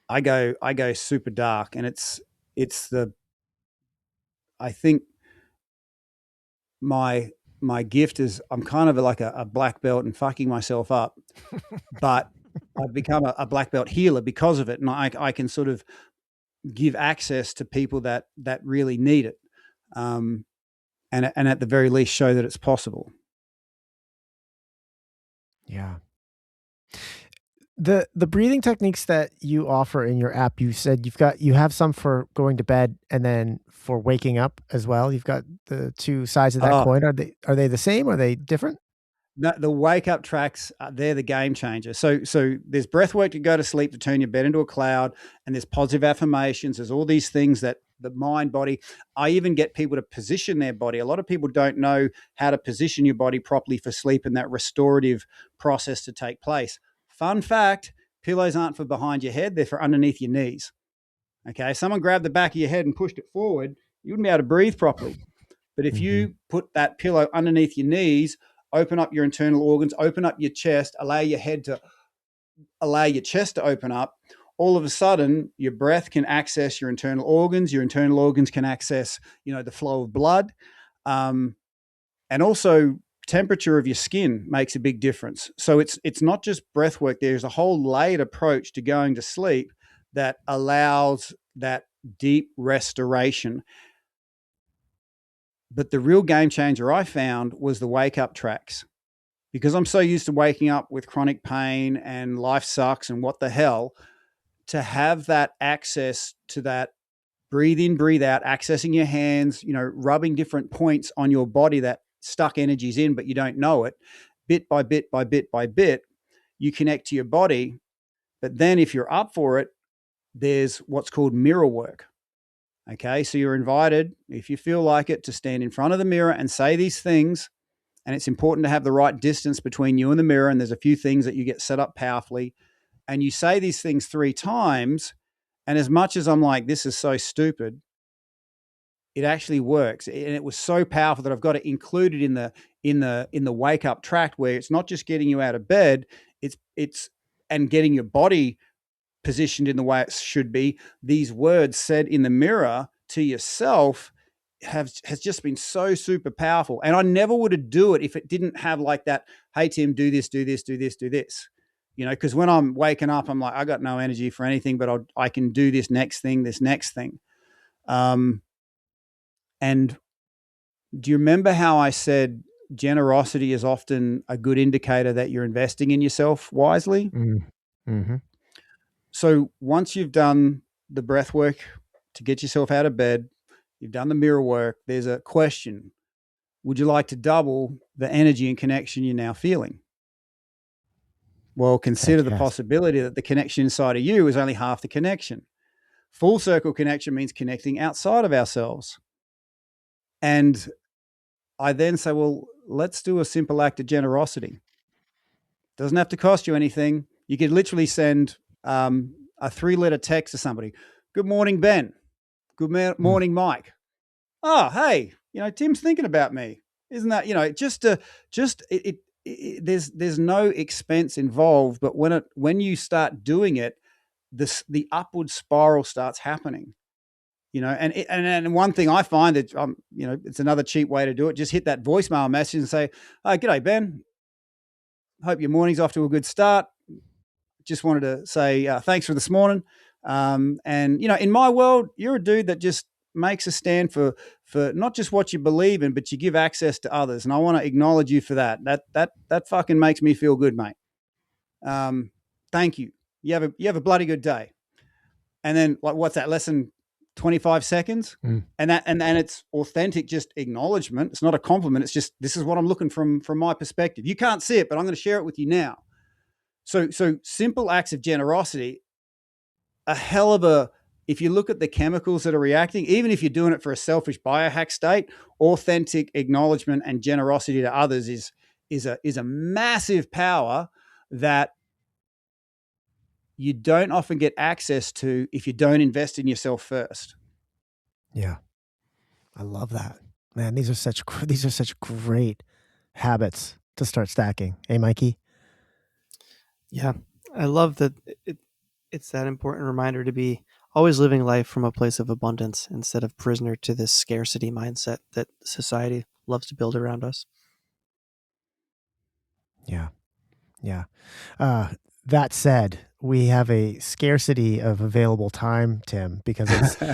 I go super dark. And it's the I think my gift is I'm kind of like a black belt and fucking myself up, but I've become a black belt healer because of it, and I can sort of give access to people that really need it, and at the very least show that it's possible. Yeah. The breathing techniques that you offer in your app, you said you have some for going to bed and then for waking up as well. You've got the two sides of that Oh, coin. Are they the same? Are they different? no, the wake up tracks, they're the game changer. So there's breath work to go to sleep to turn your bed into a cloud, and there's positive affirmations. There's all these things that the mind, body. I even get people to position their body. A lot of people don't know how to position your body properly for sleep and that restorative process to take place. Fun fact: pillows aren't for behind your head; they're for underneath your knees. Okay, if someone grabbed the back of your head and pushed it forward, you wouldn't be able to breathe properly. But if Mm-hmm. you put that pillow underneath your knees, open up your internal organs, open up your chest, allow your chest to open up, all of a sudden your breath can access your internal organs can access, the flow of blood. And also temperature of your skin makes a big difference. So it's not just breath work. There's a whole layered approach to going to sleep that allows that deep restoration. But the real game changer I found was the wake up tracks, because I'm so used to waking up with chronic pain and life sucks and what the hell, to have that access to that breathe in, breathe out, accessing your hands, rubbing different points on your body that stuck energies in, but you don't know it, bit by bit by bit by bit, you connect to your body. But then if you're up for it, there's what's called mirror work. Okay. So you're invited, if you feel like it, to stand in front of the mirror and say these things. And it's important to have the right distance between you and the mirror. And there's a few things that you get set up powerfully. And you say these things 3 times. And as much as I'm like, this is so stupid, it actually works. And it was so powerful that I've got it included in the wake up tract, where it's not just getting you out of bed, it's and getting your body positioned in the way it should be. These words said in the mirror to yourself has just been so super powerful. And I never would do it if it didn't have like that, hey Tim, do this, do this, do this, do this. Because when I'm waking up, I'm like, I got no energy for anything, but I can do this next thing. And do you remember how I said generosity is often a good indicator that you're investing in yourself wisely? Mm-hmm. So once you've done the breath work to get yourself out of bed. You've done the mirror work. There's a question. Would you like to double the energy and connection you're now feeling? Well, consider Heck the yes. possibility that the connection inside of you is only half the connection. Full circle connection means connecting outside of ourselves. And I then say, well, let's do a simple act of generosity. Doesn't have to cost you anything. You could literally send a 3-letter text to somebody. Good morning, Ben. Good morning, Mike. Oh, hey, Tim's thinking about me. Isn't that, there's no expense involved, but when you start doing it, the upward spiral starts happening. And one thing I find that it's another cheap way to do it. Just hit that voicemail message and say, "Oh, g'day, Ben. Hope your morning's off to a good start. Just wanted to say thanks for this morning. And in my world, you're a dude that just makes a stand for not just what you believe in, but you give access to others. And I want to acknowledge you for that. That fucking makes me feel good, mate. Thank you. You have a bloody good day." And then, like, what's that? Less than 25 seconds. And it's authentic, just acknowledgement. It's not a compliment. It's just, this is what I'm looking from my perspective. You can't see it, but I'm going to share it with you now. So simple acts of generosity, if you look at the chemicals that are reacting, even if you're doing it for a selfish biohack state, authentic acknowledgement and generosity to others is a massive power that you don't often get access to if you don't invest in yourself first. Yeah. I love that. Man, these are such great habits to start stacking. Hey, Mikey? Yeah. I love that it's that important reminder to be always living life from a place of abundance instead of prisoner to this scarcity mindset that society loves to build around us. Yeah. Yeah. That said, we have a scarcity of available time, Tim, because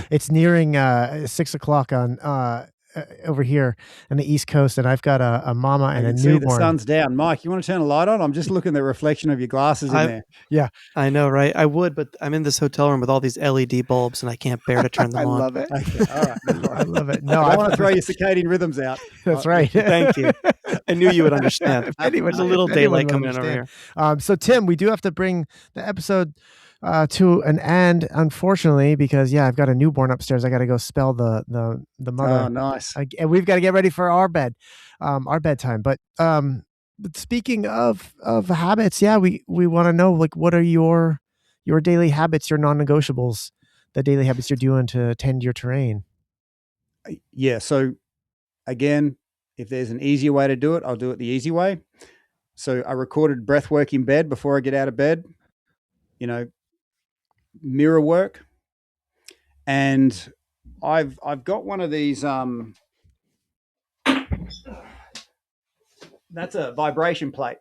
it's nearing 6 o'clock on over here on the East Coast, and I've got a mama and I a can see the newborn. sun's down. Mike, you want to turn a light on? I'm just looking at the reflection of your glasses in there. Yeah. I know, right? I would, but I'm in this hotel room with all these LED bulbs, and I can't bear to turn them I on. love it. Okay, all right. I love it. No, I don't want to throw your circadian rhythms out. That's right. Thank you. I knew you would understand. If anyone, There's a little if anyone daylight will coming in over understand. here. So Tim, we do have to bring the episode to an end, unfortunately, because I've got a newborn upstairs. I got to go spell the mother. Oh, nice. And we've got to get ready for our bedtime. But speaking of habits, we want to know, like, what are your daily habits, your non-negotiables, the daily habits you're doing to tend your terrain? Yeah. So again, if there's an easier way to do it, I'll do it the easy way. So I recorded breathwork in bed before I get out of bed, mirror work. And I've got one of these, that's a vibration plate.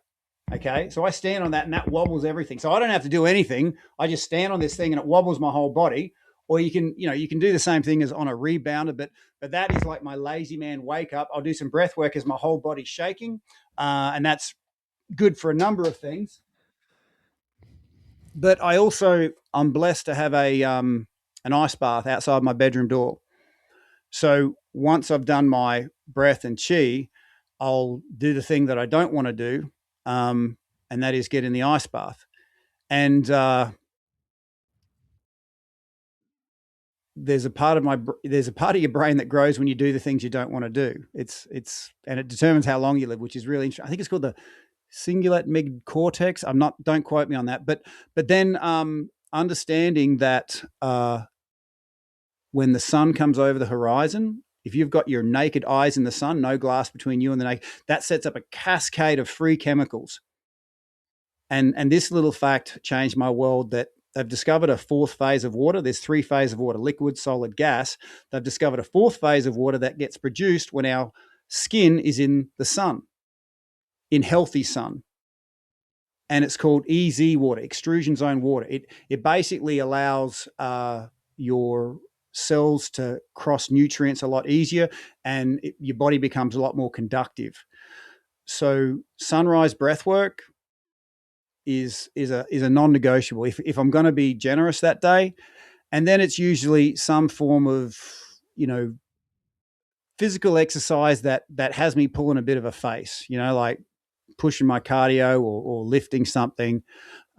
Okay. So I stand on that and that wobbles everything. So I don't have to do anything. I just stand on this thing and it wobbles my whole body. Or you can do the same thing as on a rebounder, but that is like my lazy man wake up. I'll do some breath work as my whole body's shaking. And that's good for a number of things. But I'm blessed to have an ice bath outside my bedroom door. So once I've done my breath and chi, I'll do the thing that I don't want to do, and that is get in the ice bath. And there's a part of your brain that grows when you do the things you don't want to do. And it determines how long you live, which is really interesting. I think it's called the cingulate mid cortex. Don't quote me on that, but then understanding that when the sun comes over the horizon, if you've got your naked eyes in the sun, no glass between you and the naked, that sets up a cascade of free chemicals. And this little fact changed my world, that they've discovered a fourth phase of water. There's 3 phases of water: liquid, solid, gas. They've discovered a 4th phase of water that gets produced when our skin is in the sun, in healthy sun. And it's called EZ water, extrusion zone water. It basically allows your cells to cross nutrients a lot easier, and your body becomes a lot more conductive. So sunrise breath work is a non-negotiable. If I'm going to be generous that day, And then it's usually some form of, physical exercise that has me pulling a bit of a face, like pushing my cardio or lifting something.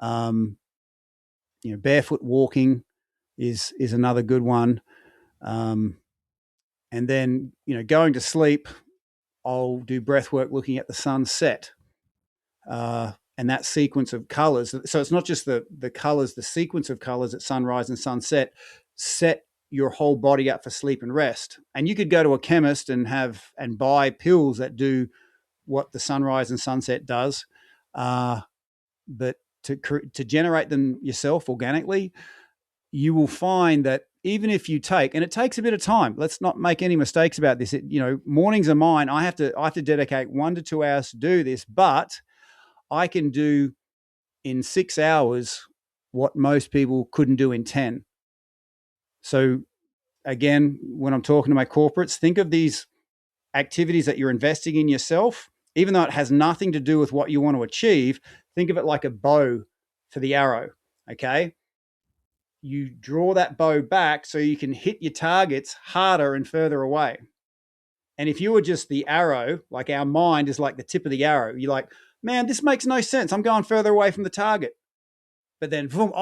Um, barefoot walking is another good one. Um, and then, going to sleep, I'll do breath work looking at the sunset. And that sequence of colors. So it's not just the colors, the sequence of colors at sunrise and sunset set your whole body up for sleep and rest. And you could go to a chemist and buy pills that do what the sunrise and sunset does, but to generate them yourself organically, you will find that even if you take, and it takes a bit of time. Let's not make any mistakes about this. Mornings are mine. I have to dedicate 1 to 2 hours to do this, but I can do in 6 hours what most people couldn't do in 10. So again, when I'm talking to my corporates, think of these activities that you're investing in yourself, even though it has nothing to do with what you want to achieve. Think of it like a bow for the arrow. Okay. You draw that bow back so you can hit your targets harder and further away. And if you were just the arrow, like our mind is like the tip of the arrow, you're like, man, this makes no sense. I'm going further away from the target. But then, boom,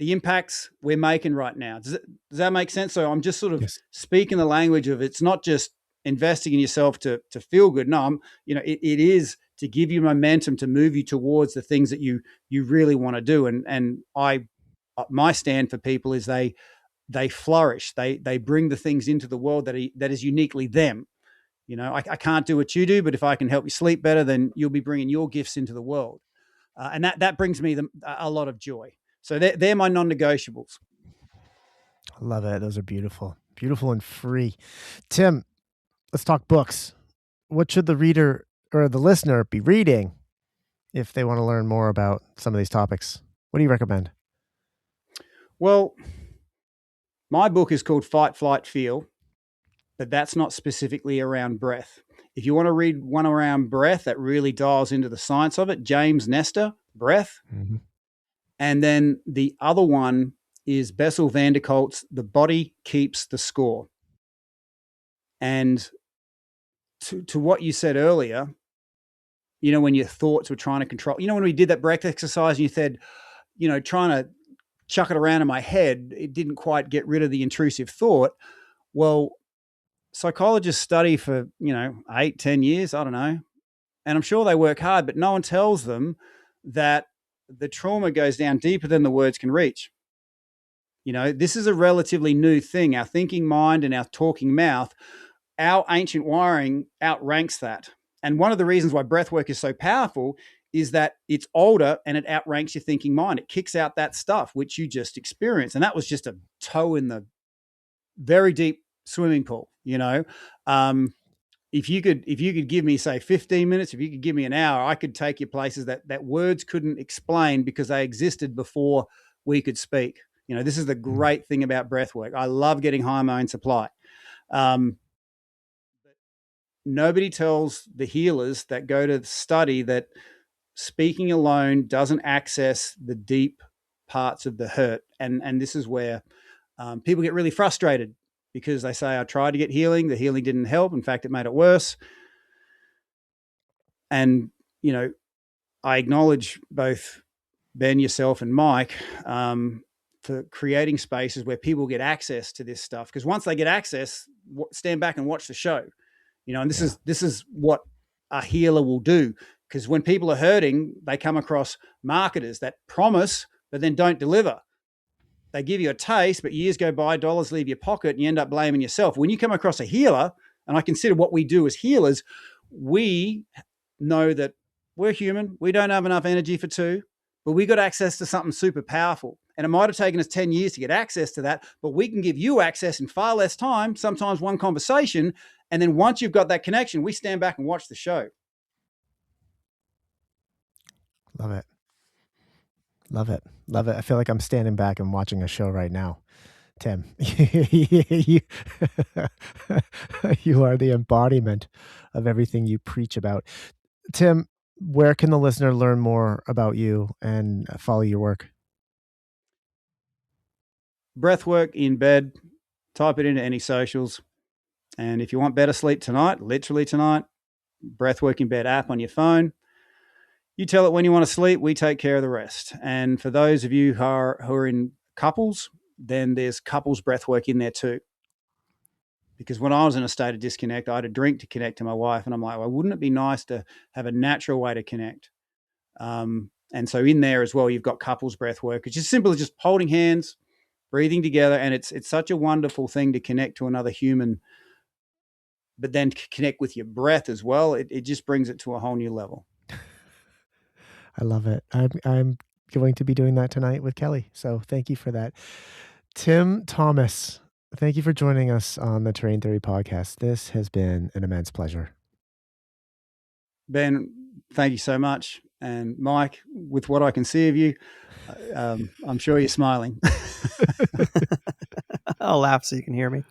the impacts we're making right now. Does that make sense? So I'm just sort of Yes. speaking the language of, it's not just investing in yourself to feel good. No, it is to give you momentum to move you towards the things that you really want to do. And my stand for people is they flourish. They bring the things into the world that is uniquely them. I can't do what you do, but if I can help you sleep better, then you'll be bringing your gifts into the world. And that brings me a lot of joy. So they're my non-negotiables. I love it. Those are beautiful, beautiful and free. Tim, let's talk books. What should the reader or the listener be reading if they want to learn more about some of these topics? What do you recommend? Well, my book is called Fight, Flight, Feel, but that's not specifically around breath. If you want to read one around breath that really dials into the science of it, James Nestor, Breath. Mm-hmm. And then the other one is Bessel van der Kolk's The Body Keeps the Score. And to what you said earlier, when your thoughts were trying to control, when we did that breath exercise and you said, trying to chuck it around in my head, it didn't quite get rid of the intrusive thought. Well, psychologists study for, 8-10 years, I don't know. And I'm sure they work hard, but no one tells them that the trauma goes down deeper than the words can reach. This is a relatively new thing. Our thinking mind and our talking mouth, our ancient wiring outranks that. And one of the reasons why breathwork is so powerful is that it's older and it outranks your thinking mind. It kicks out that stuff which you just experienced. And that was just a toe in the very deep swimming pool. If you could give me, say, 15 minutes, if you could give me an hour, I could take you places that words couldn't explain because they existed before we could speak. This is the great thing about breath work. I love getting high on my own supply. Nobody tells the healers that go to study that speaking alone doesn't access the deep parts of the hurt. And this is where people get really frustrated because they say, I tried to get healing. The healing didn't help. In fact, it made it worse. And, I acknowledge both Ben, yourself, and Mike for creating spaces where people get access to this stuff. Because once they get access, stand back and watch the show. And this is what a healer will do. Because when people are hurting, they come across marketers that promise but then don't deliver. They give you a taste, but years go by, dollars leave your pocket, and you end up blaming yourself. When you come across a healer, and I consider what we do as healers, we know that we're human. We don't have enough energy for two, but we got access to something super powerful. And it might have taken us 10 years to get access to that, but we can give you access in far less time, sometimes one conversation. And then once you've got that connection, we stand back and watch the show. Love it. Love it. Love it. I feel like I'm standing back and watching a show right now. Tim, you, you are the embodiment of everything you preach about. Tim, where can the listener learn more about you and follow your work? Breathwork in bed, type it into any socials. And if you want better sleep tonight, literally tonight, Breathwork in bed app on your phone. You tell it when you want to sleep, we take care of the rest. And for those of you who are in couples, then there's couples breathwork in there too. Because when I was in a state of disconnect, I had a drink to connect to my wife. And I'm like, well, wouldn't it be nice to have a natural way to connect? And so in there as well, you've got couples breathwork. It's just simple as just holding hands, breathing together. And it's such a wonderful thing to connect to another human, but then connect with your breath as well. It just brings it to a whole new level. I love it. I'm going to be doing that tonight with Kelly. So thank you for that. Tim Thomas, thank you for joining us on the Terrain Theory podcast. This has been an immense pleasure. Ben, thank you so much. And Mike, with what I can see of you, I'm sure you're smiling. I'll laugh so you can hear me.